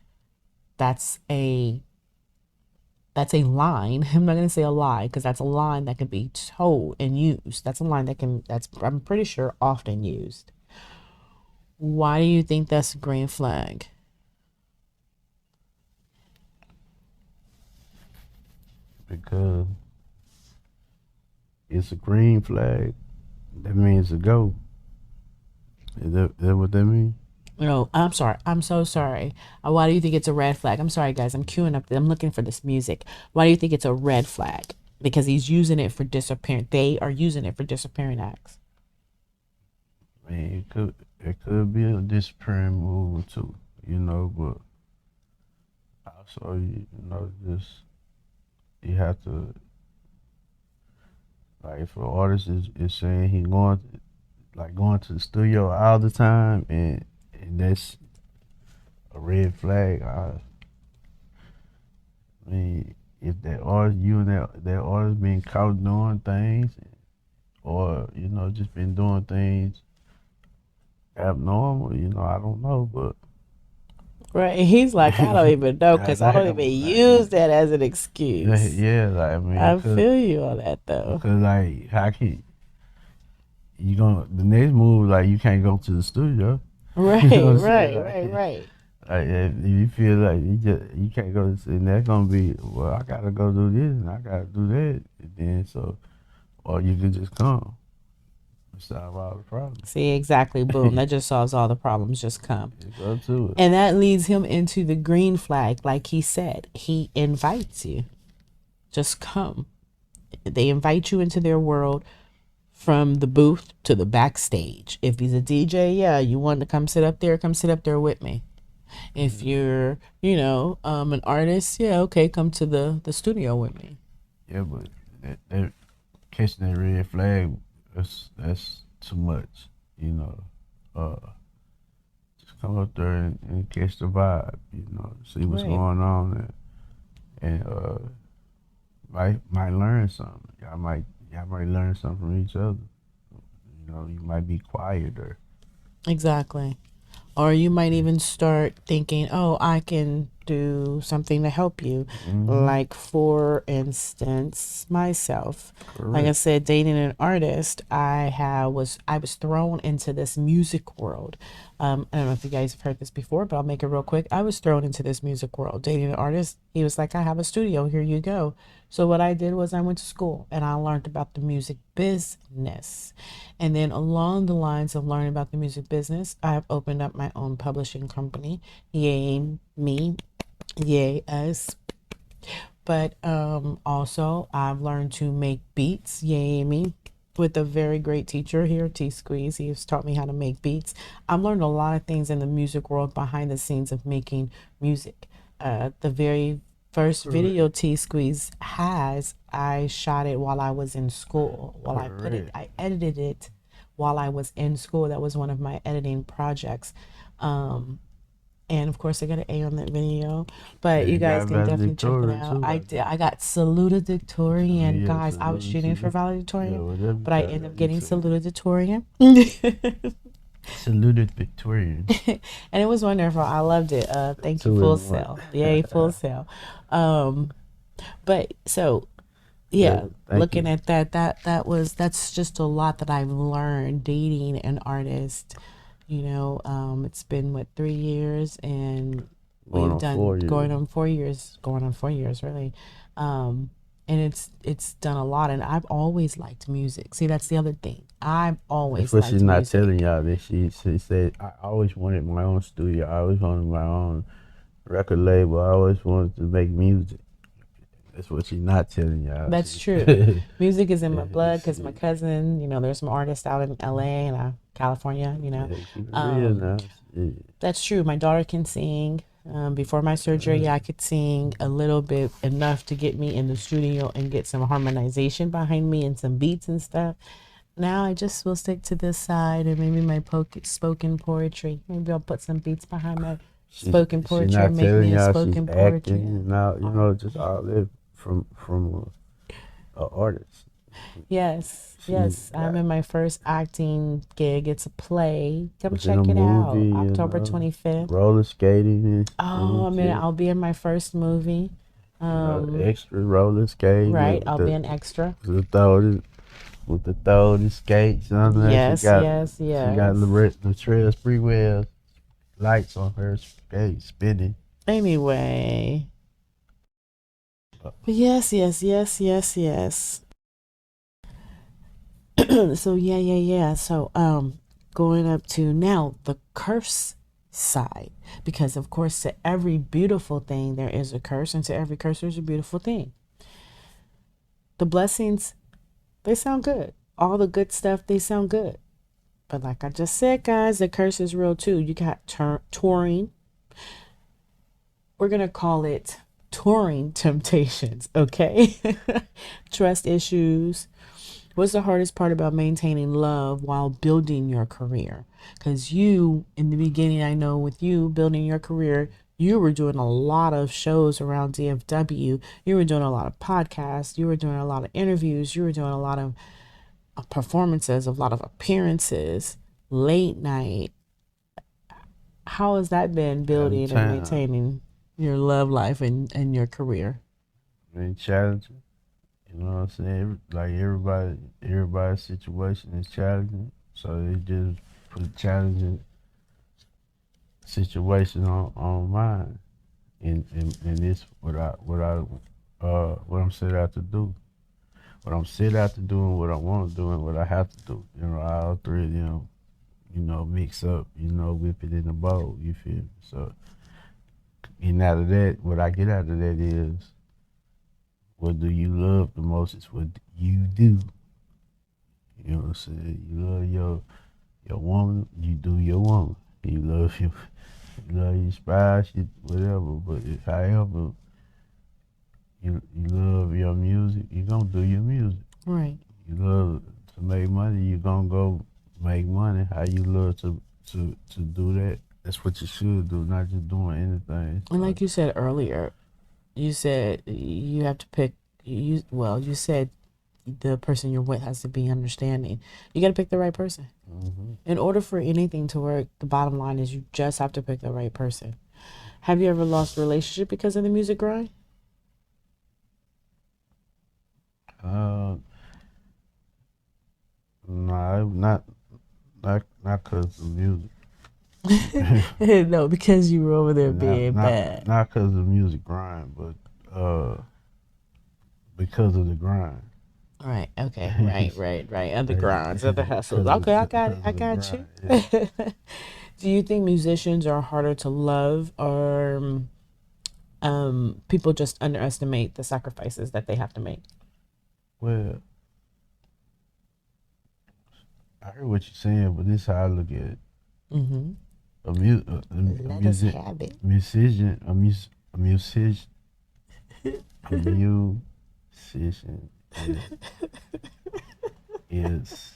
[SPEAKER 3] that's a line. I'm not going to say a lie because that's a line that can be told and used. That's a line that's I'm pretty sure often used. Why do you think that's a green flag?
[SPEAKER 2] Because it's a green flag. That means a go. Is that what that means?
[SPEAKER 3] No, I'm sorry. I'm so sorry. Why do you think it's a red flag? I'm sorry, guys. I'm queuing up. I'm looking for this music. Why do you think it's a red flag? Because he's using it for disappearing. They are using it for disappearing acts.
[SPEAKER 2] I mean, it could be a disappearing move too, you know. But So just you have to, like, if an artist is saying he going to the studio all the time, and that's a red flag. I mean, if that artist, you and that artist being caught doing things, or just been doing things abnormal, I don't know, but
[SPEAKER 3] Right. He's like, I don't even know because I don't even use that as an excuse.
[SPEAKER 2] yeah, like, I mean,
[SPEAKER 3] I feel you on that though.
[SPEAKER 2] because, like, how can you the next move, like, you can't go to the studio.
[SPEAKER 3] Right,
[SPEAKER 2] You know what I'm
[SPEAKER 3] right,
[SPEAKER 2] saying?
[SPEAKER 3] right.
[SPEAKER 2] Like, if you feel like you can't go, and that's gonna be, well, I gotta go do this and I gotta do that, and then or you can just come and solve all the problems.
[SPEAKER 3] See, exactly. Boom. That just solves all the problems. Just come.
[SPEAKER 2] Go to it.
[SPEAKER 3] And that leads him into the green flag. Like he said, he invites you. Just come. They invite you into their world from the booth to the backstage. If he's a DJ, yeah, you want to come sit up there with me. If you're, an artist, yeah, okay, come to the studio with me.
[SPEAKER 2] Yeah, but that catching that red flag, that's too much, Just come up there and catch the vibe, see what's going on, and might learn something. Y'all might learn something from each other. You might be quieter.
[SPEAKER 3] Exactly. Or you might even start thinking, oh, I can do something to help you. Like, for instance, myself. Correct. Like I said, dating an artist, I was thrown into this music world. I don't know if you guys have heard this before, but I'll make it real quick. I was thrown into this music world. Dating an artist, he was like, I have a studio, here you go. So what I did was I went to school and I learned about the music business. And then along the lines of learning about the music business, I've opened up my own publishing company. Yay me, yay us. But also I've learned to make beats, yay me, with a very great teacher here, T-Sqizz. He's taught me how to make beats. I've learned a lot of things in the music world behind the scenes of making music. The very first video T-Sqizz has, I shot it while I was in school. I edited it while I was in school. That was one of my editing projects. And of course I got an A on that video, but you guys can definitely check it out. I got salutatorian, guys. I was shooting for valedictorian, but I ended up getting salutatorian.
[SPEAKER 2] Saluted Victorian.
[SPEAKER 3] And it was wonderful. I loved it. Thank you, Full Sail. Yay, Full Sail. But so yeah, looking at that's just a lot that I've learned dating an artist. It's been 3 years, and we've done going on 4 years really. And it's done a lot, and I've always liked music. See, that's the other thing. I've always liked music.
[SPEAKER 2] She's not telling y'all that she said, I always wanted my own studio. I always wanted my own record label. I always wanted to make music. That's what she's not telling y'all.
[SPEAKER 3] That's true. Music is in my blood because my cousin, there's some artists out in LA and California, That's true. My daughter can sing. Before my surgery, I could sing a little bit, enough to get me in the studio and get some harmonization behind me and some beats and stuff. Now I just will stick to this side and maybe my spoken poetry. Maybe I'll put some beats behind my spoken poetry and make me a spoken poetry.
[SPEAKER 2] Now, just all that from an artist.
[SPEAKER 3] Yes. I'm in my first acting gig. It's a play. Come check it out. October 25th.
[SPEAKER 2] Roller skating.
[SPEAKER 3] I'll be in my first movie.
[SPEAKER 2] Extra roller skating.
[SPEAKER 3] Right, I'll be an extra.
[SPEAKER 2] With the throw skates.
[SPEAKER 3] Yes.
[SPEAKER 2] She got Latrell Sprewell lights on her skate spinning.
[SPEAKER 3] Anyway. Yes. So yeah. So going up to now the curse side, because of course to every beautiful thing there is a curse, and to every curse there's a beautiful thing. The blessings, they sound good. All the good stuff, they sound good. But like I just said, guys, the curse is real too. You got touring. we're going to call it touring temptations, okay? Trust issues. What's the hardest part about maintaining love while building your career? Because you, in the beginning, I know with you building your career, you were doing a lot of shows around DFW. You were doing a lot of podcasts. You were doing a lot of interviews. You were doing a lot of performances, a lot of appearances, late night. How has that been building and maintaining your love life and your career?
[SPEAKER 2] Been challenging. You know what I'm saying? Like everybody's situation is challenging. So they just put a challenging situation on mine. And this what I'm set out to do. What I'm set out to do and what I want to do and what I have to do. You know, all three of them, you know, mix up, you know, whip it in the bowl, you feel me? So, and out of that, what I get out of that is, what do you love the most is what you do. You know what I'm saying? You love your woman, you do your woman. You love your spouse, whatever. But if however you love your music, you gonna do your music.
[SPEAKER 3] Right.
[SPEAKER 2] You love to make money, you gonna go make money. How you love to do that, that's what you should do, not just doing anything.
[SPEAKER 3] And like you said earlier, you said you have to pick, you said the person you're with has to be understanding. You got to pick the right person.
[SPEAKER 2] Mm-hmm.
[SPEAKER 3] In order for anything to work, the bottom line is you just have to pick the right person. Have you ever lost a relationship because of the music grind?
[SPEAKER 2] No, not because of music.
[SPEAKER 3] No, because you were over there being bad.
[SPEAKER 2] Not because of music grind, but because of the grind.
[SPEAKER 3] Right. Okay. Right. Other grinds, other hustles. Okay, I got it. I got you. Yeah. Do you think musicians are harder to love, or people just underestimate the sacrifices that they have to make?
[SPEAKER 2] Well, I heard what you're saying, but this is how I look at it.
[SPEAKER 3] Mm-hmm.
[SPEAKER 2] A musician is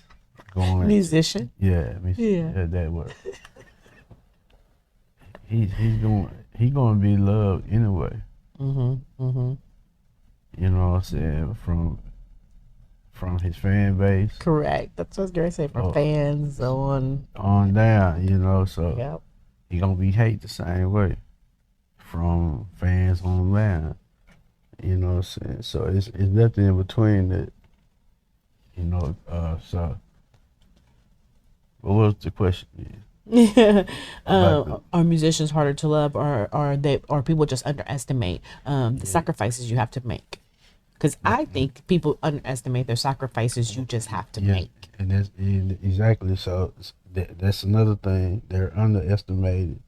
[SPEAKER 2] going
[SPEAKER 3] musician.
[SPEAKER 2] Yeah, that word. He's going to be loved anyway.
[SPEAKER 3] Mm-hmm.
[SPEAKER 2] You know what I'm saying? From his fan base.
[SPEAKER 3] Correct. That's what I was going to say. From fans on
[SPEAKER 2] down, you know. So
[SPEAKER 3] yep.
[SPEAKER 2] He gonna be hate the same way from fans on down. You know what I'm saying? So it's nothing in between that. You know. So what was the question?
[SPEAKER 3] Are musicians harder to love, or are people just underestimate the sacrifices you have to make? Because I think people underestimate their sacrifices you just have to make.
[SPEAKER 2] And that's exactly so. That's another thing. They're underestimated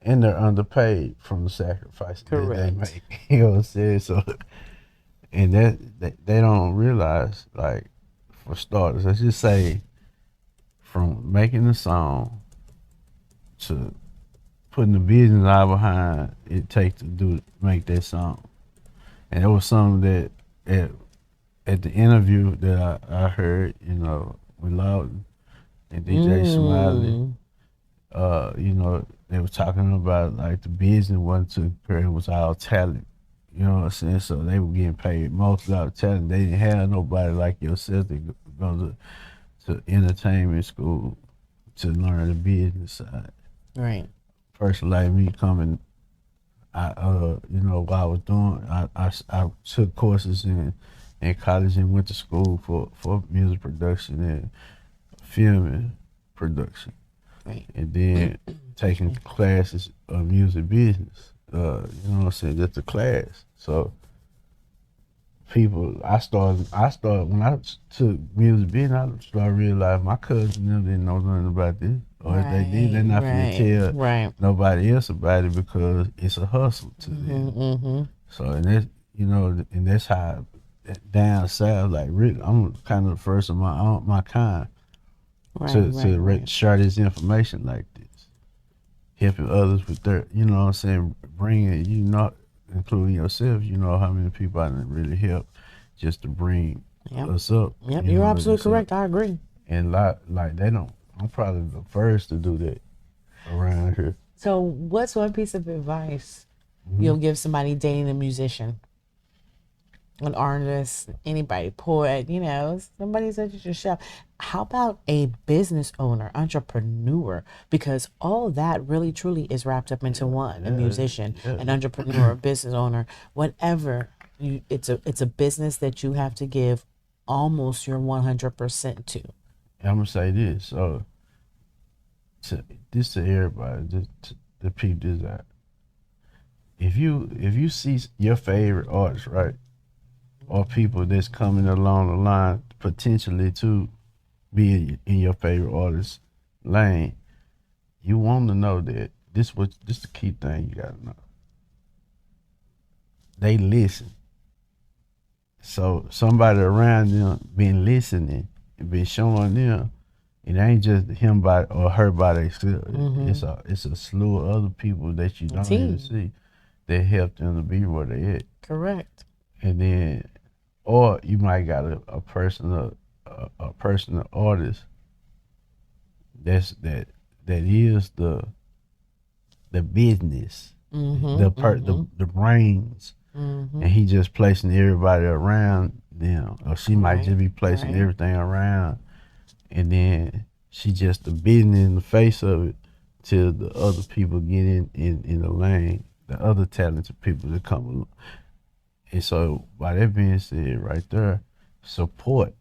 [SPEAKER 2] and they're underpaid from the sacrifices that they make. You know what I'm saying? So, and that they don't realize, like, for starters, let's just say from making the song to putting the business out behind it takes to make that song. And it was something that at the interview that I heard, you know, with Loudon and DJ Smiley, you know, they were talking about like the business wasn't too great, it was all talent. You know what I'm saying? So they were getting paid most out of talent. They didn't have nobody like yourself that go to entertainment school to learn the business side.
[SPEAKER 3] Right.
[SPEAKER 2] Person like me coming, you know, what I was doing, I took courses in college and went to school for music production and film production.
[SPEAKER 3] Right.
[SPEAKER 2] And then taking classes of music business. You know what I'm saying? That's a class. So people, I started when I took music business, I started realizing my cousins didn't know nothing about this. Or if they did, they're not going to tell nobody else about it because it's a hustle to them.
[SPEAKER 3] Mm-hmm.
[SPEAKER 2] So, and that's, you know, and that's how down south, like, really, I'm kind of the first of my kind to share this information like this. helping others with their, you know what I'm saying, bringing, you know, including yourself, you know how many people I didn't really help just to bring
[SPEAKER 3] Yep.
[SPEAKER 2] us up.
[SPEAKER 3] Yep,
[SPEAKER 2] you
[SPEAKER 3] you're
[SPEAKER 2] know,
[SPEAKER 3] absolutely
[SPEAKER 2] so-
[SPEAKER 3] correct. I agree.
[SPEAKER 2] And like they don't, I'm probably the first to do that around here.
[SPEAKER 3] So, what's one piece of advice
[SPEAKER 2] Mm-hmm.
[SPEAKER 3] you'll give somebody dating a musician, an artist, anybody, poet, you know, somebody such as yourself? How about a business owner, entrepreneur? Because all that really truly is wrapped up into one: a musician, an entrepreneur, a business owner, whatever. It's a business that you have to give almost your 100% to.
[SPEAKER 2] I'm gonna say this, so to everybody, just to peep this out. If you see your favorite artist, right, or people that's coming along the line potentially to be in your favorite artist lane, you want to know that this the key thing you gotta know. They listen. So somebody around them been listening and been showing them. It ain't just him by or her by themselves. It's a slew of other people that you don't even see that help them to be where they at.
[SPEAKER 3] Correct.
[SPEAKER 2] And then, or you might got a personal artist that is the business, the brains, and he just placing everybody around them, or she might just be placing everything around, and then she just the business in the face of it till the other people get in the lane, the other talented people that come along. And so, by that being said, right there, support.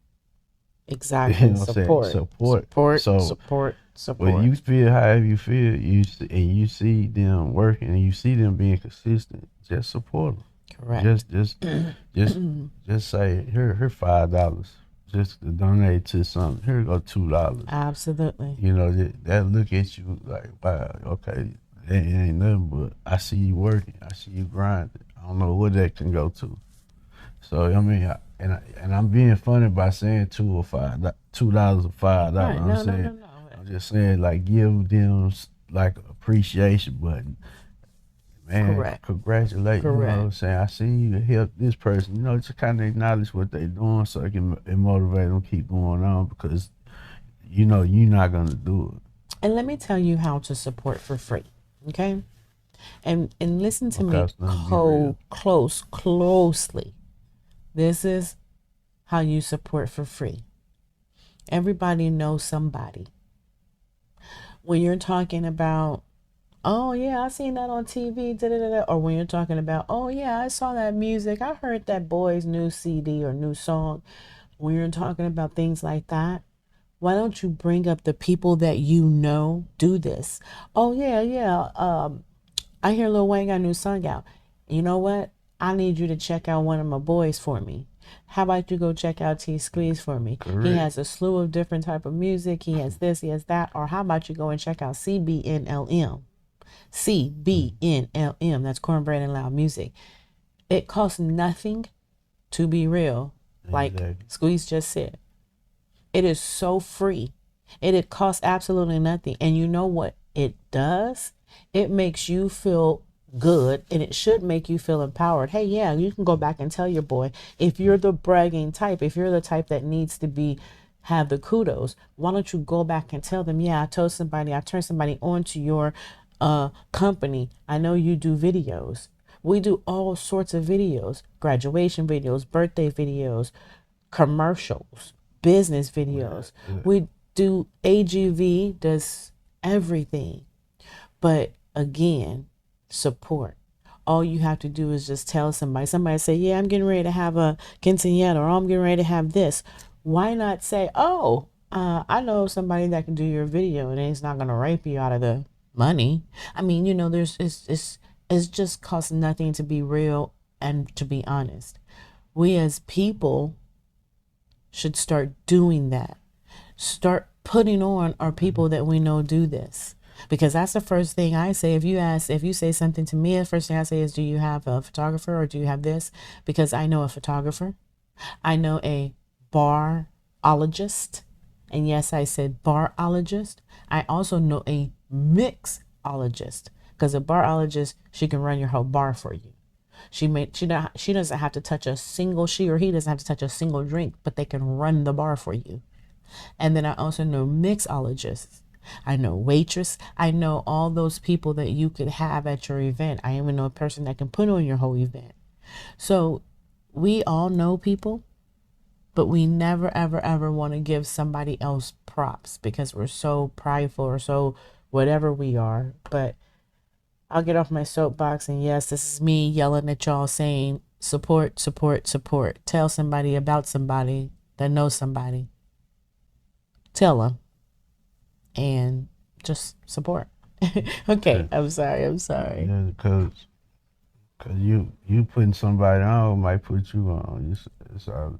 [SPEAKER 3] Exactly.
[SPEAKER 2] You know what I'm saying? Support. When you feel however you feel, you see them working and you see them being consistent, just support them.
[SPEAKER 3] Correct.
[SPEAKER 2] Just say here $5, just to donate to something. Here go $2.
[SPEAKER 3] Absolutely.
[SPEAKER 2] You know that look at you like, wow, okay, it ain't nothing, but I see you working, I see you grinding. I don't know what that can go to. So I mean, and I'm being funny by saying $2 or $5 or $5.
[SPEAKER 3] Right.
[SPEAKER 2] I'm
[SPEAKER 3] No.
[SPEAKER 2] I'm just saying, like, give them like appreciation button. Man,
[SPEAKER 3] Correct.
[SPEAKER 2] congratulate. You know what I'm saying? I see you help this person. You know, just kind of acknowledge what they're doing so it motivate them to keep going on, because you know you're not gonna do it.
[SPEAKER 3] And let me tell you how to support for free. Okay? And listen to me closely. This is how you support for free. Everybody knows somebody. When you're talking about, oh yeah, I seen that on TV, or when you're talking about, oh yeah, I saw that music, I heard that boy's new CD or new song. When you're talking about things like that, why don't you bring up the people that you know do this? Oh yeah. I hear Lil Wayne got a new song out. You know what? I need you to check out one of my boys for me. How about you go check out T-Sqizz for me? Correct. He has a slew of different type of music. He has this, he has that. Or how about you go and check out CBNLM? CBNLM. That's Cornbread N Loud Muszicc. It costs nothing to be real. Like Sqizz just said. It is so free. It costs absolutely nothing. And you know what it does? It makes you feel good, and it should make you feel empowered. Hey, yeah, you can go back and tell your boy, if you're the bragging type, if you're the type that needs to have the kudos, why don't you go back and tell them, yeah, I turned somebody on to your company. I know you do videos. We do all sorts of videos, graduation videos, birthday videos, commercials, business videos. We do, AGV does everything. But again, support. All you have to do is just tell somebody. Somebody say, yeah, I'm getting ready to have a quinceañera, or I'm getting ready to have this. Why not say, oh, I know somebody that can do your video and it's not going to rape you out of the money. I mean, you know, it's just costs nothing to be real and to be honest. We as people should start doing that. Start putting on our people that we know do this. Because that's the first thing I say. If you say something to me, the first thing I say is, do you have a photographer or do you have this? Because I know a photographer. I know a barologist. And yes, I said barologist. I also know a mixologist. barologist, because a barologist, she can run your whole bar for you. She doesn't have to touch a single, she or he doesn't have to touch a single drink, but they can run the bar for you. And then I also know mixologists. I know waitress. I know all those people that you could have at your event. I even know a person that can put on your whole event. So we all know people, but we never, ever, ever want to give somebody else props because we're so prideful or so whatever we are. But I'll get off my soapbox, and yes, this is me yelling at y'all saying support, support, support. Tell somebody about somebody that knows somebody. Tell them and just support. Okay, I'm sorry.
[SPEAKER 2] Yeah, because you putting somebody on might put you on. It's all,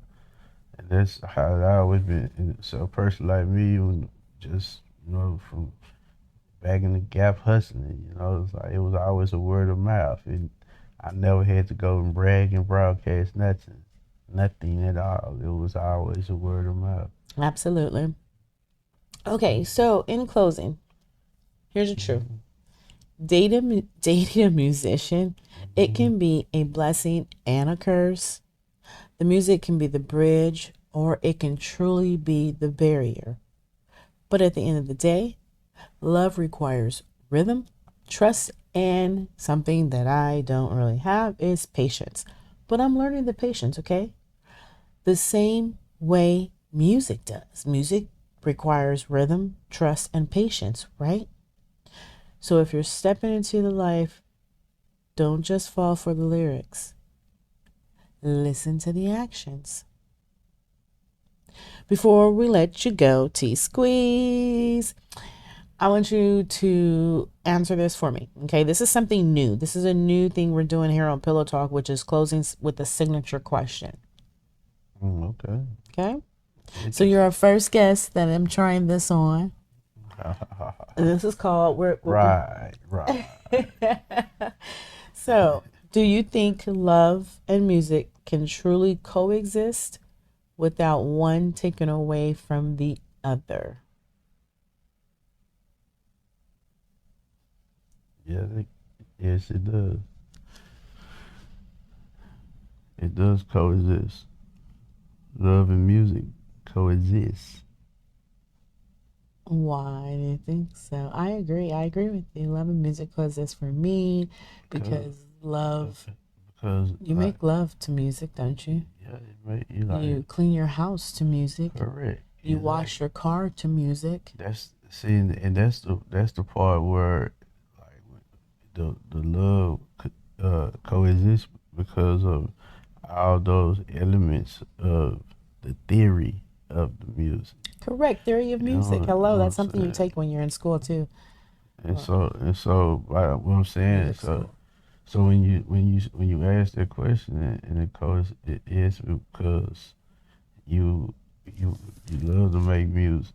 [SPEAKER 2] and that's how it always been. And so a person like me, just from back in the gap hustling, it was always a word of mouth. And I never had to go and brag and broadcast nothing at all. It was always a word of mouth.
[SPEAKER 3] Absolutely. Okay, so in closing, here's the truth. Dating a musician, it can be a blessing and a curse. The music can be the bridge, or it can truly be the barrier. But at the end of the day, love requires rhythm, trust, and something that I don't really have is patience. But I'm learning the patience, okay? The same way music does. Music requires rhythm, trust, and patience, right? So if you're stepping into the life, don't just fall for the lyrics. Listen to the actions. Before we let you go, T-Sqizz, I want you to answer this for me. Okay, this is something new. This is a new thing we're doing here on Pillow Talk, which is closing with a signature question.
[SPEAKER 2] Okay.
[SPEAKER 3] Okay. So you're our first guest that I'm trying this on. And this is called
[SPEAKER 2] Right.
[SPEAKER 3] So, do you think love and music can truly coexist without one taken away from the other?
[SPEAKER 2] Yes, it does. It does coexist. Love and music coexist.
[SPEAKER 3] Why do you think so? I agree with you. Love and music coexist for me because love.
[SPEAKER 2] Because
[SPEAKER 3] You make love to music, don't you?
[SPEAKER 2] Yeah,
[SPEAKER 3] you clean your house to music.
[SPEAKER 2] Correct.
[SPEAKER 3] You wash your car to music.
[SPEAKER 2] That's the part where the love coexists because of all those elements of the theory of the music.
[SPEAKER 3] Correct. Theory of music. Hello, that's something you take when you're in school too.
[SPEAKER 2] And so what I'm saying, so when you ask that question, and of course it is because you love to make music.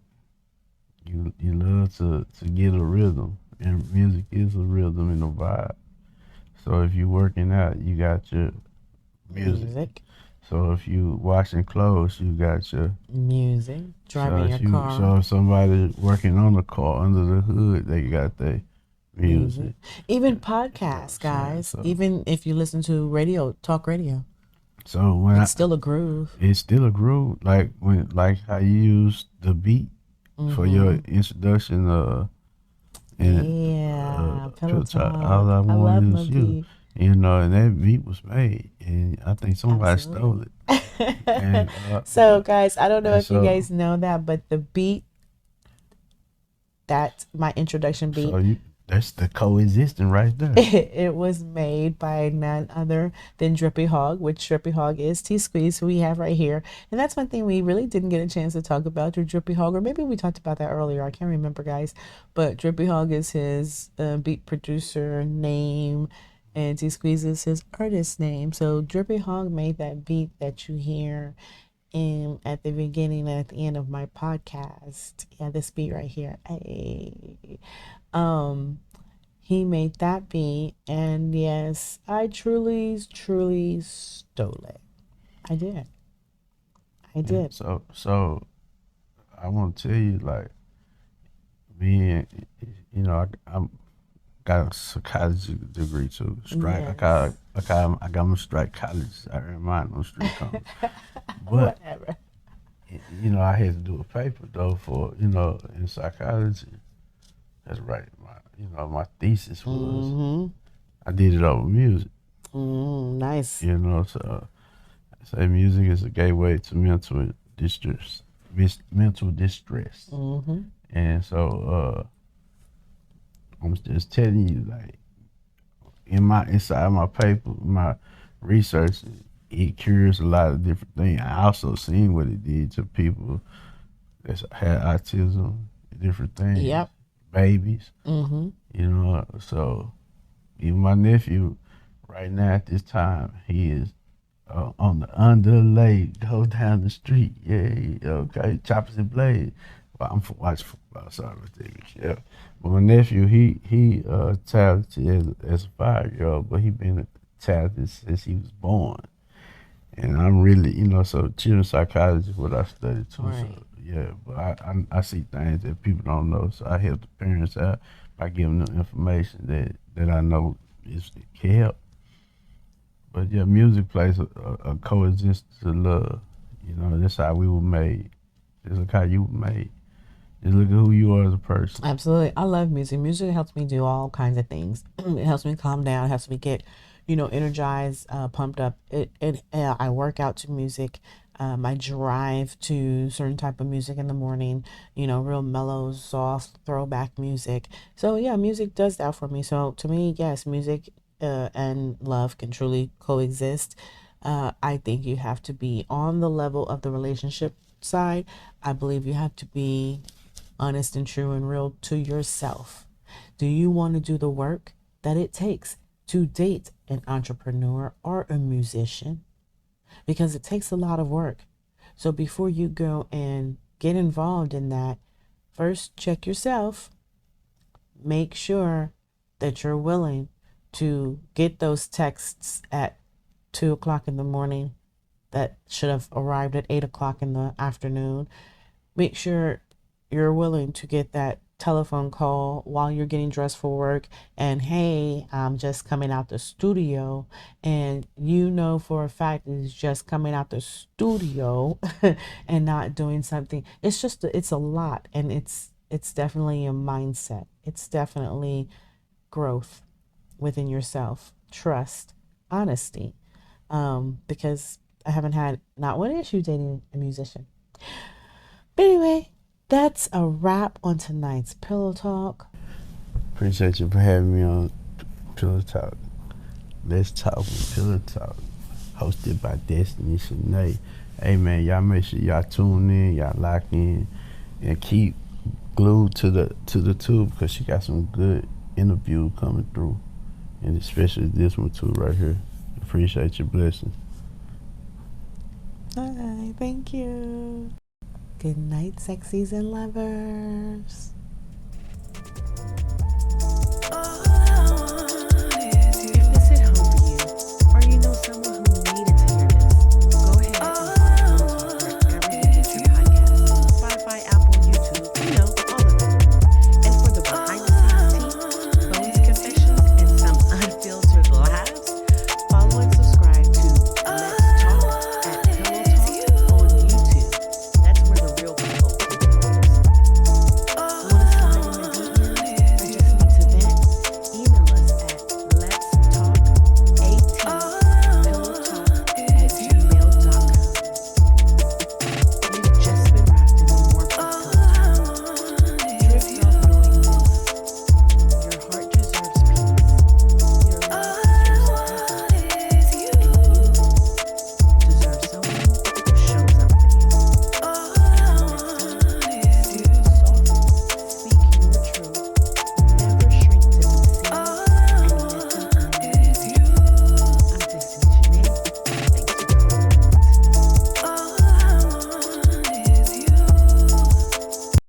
[SPEAKER 2] You love to get a rhythm, and music is a rhythm and a vibe. So if you working out, you got your music. So if you washing clothes, you got your
[SPEAKER 3] music. Driving your car.
[SPEAKER 2] So if somebody working on the car under the hood, they got their music.
[SPEAKER 3] Even podcasts, guys. Even if you listen to talk radio.
[SPEAKER 2] So
[SPEAKER 3] it's still a groove.
[SPEAKER 2] It's still a groove. Like how you use the beat for your introduction.
[SPEAKER 3] Pillow Talk.
[SPEAKER 2] All I want is you.
[SPEAKER 3] Beat.
[SPEAKER 2] And that beat was made, and I think somebody stole it. And,
[SPEAKER 3] so, guys, I don't know if you guys know that, but the beat, that's my introduction beat.
[SPEAKER 2] So that's the coexisting right there.
[SPEAKER 3] It was made by none other than Drippy Hog, which Drippy Hog is T-Sqizz, who we have right here. And that's one thing we really didn't get a chance to talk about, through Drippy Hog, or maybe we talked about that earlier. I can't remember, guys. But Drippy Hog is his beat producer name, and T-Sqizz is his artist name. So Drippy Hog made that beat that you hear at the beginning and at the end of my podcast. Yeah, this beat right here. Hey. He made that beat, and yes, I truly stole it. I did.
[SPEAKER 2] So I want to tell you, like, me, I'm got a psychology degree too. Strike.
[SPEAKER 3] Yes.
[SPEAKER 2] I got my strike college. I earned mine on street college. But
[SPEAKER 3] Whatever.
[SPEAKER 2] you know, I had to do a paper though for in psychology. That's right. My thesis was
[SPEAKER 3] Mm-hmm.
[SPEAKER 2] I did it over music.
[SPEAKER 3] Nice.
[SPEAKER 2] So I say music is a gateway to mental distress. Mental distress.
[SPEAKER 3] Mm-hmm.
[SPEAKER 2] And so I'm just telling you, like inside my paper, my research, it cures a lot of different things. I also seen what it did to people that had autism, different things,
[SPEAKER 3] Yep.
[SPEAKER 2] babies.
[SPEAKER 3] Mm-hmm.
[SPEAKER 2] So even my nephew, right now at this time, he is on the underlay, go down the street. Yeah, okay, choppers and blades. Well, I'm for watch football, sorry about that. Yeah. But my nephew, he talented as a 5-year-old, but he been talented since he was born. And I'm really, so children's psychology is what I studied too.
[SPEAKER 3] Right.
[SPEAKER 2] So yeah, but I see things that people don't know, so I help the parents out by giving them information that I know can help. But yeah, music plays a coexistence of love. That's how we were made. Just look how you were made. Just look at who you are as a person.
[SPEAKER 3] Absolutely. I love music. Music helps me do all kinds of things. It helps me calm down. It helps me get, energized, pumped up. I work out to music. I drive to certain type of music in the morning, real mellow, soft, throwback music. So yeah, music does that for me. So to me, yes, music and love can truly coexist. I think you have to be on the level of the relationship side. I believe you have to be honest and true and real to yourself. Do you want to do the work that it takes to date an entrepreneur or a musician? Because it takes a lot of work. So before you go and get involved in that, first check yourself. Make sure that you're willing to get those texts at 2 o'clock in the morning that should have arrived at 8 o'clock in the afternoon. Make sure you're willing to get that telephone call while you're getting dressed for work and hey, I'm just coming out the studio, and for a fact it's just coming out the studio and not doing something. It's a lot, and it's definitely a mindset. It's definitely growth within yourself, trust, honesty, because I haven't had not one issue dating a musician. But anyway, that's a wrap on tonight's Pillow Talk.
[SPEAKER 2] Appreciate you for having me on Pillow Talk. Let's talk with Pillow Talk, hosted by DestinyShanee. Hey man, y'all make sure y'all tune in, y'all lock in, and keep glued to the tube because she got some good interview coming through, and especially this one too right here. Appreciate your blessings.
[SPEAKER 3] Hi, thank you. Good night, sexies and lovers.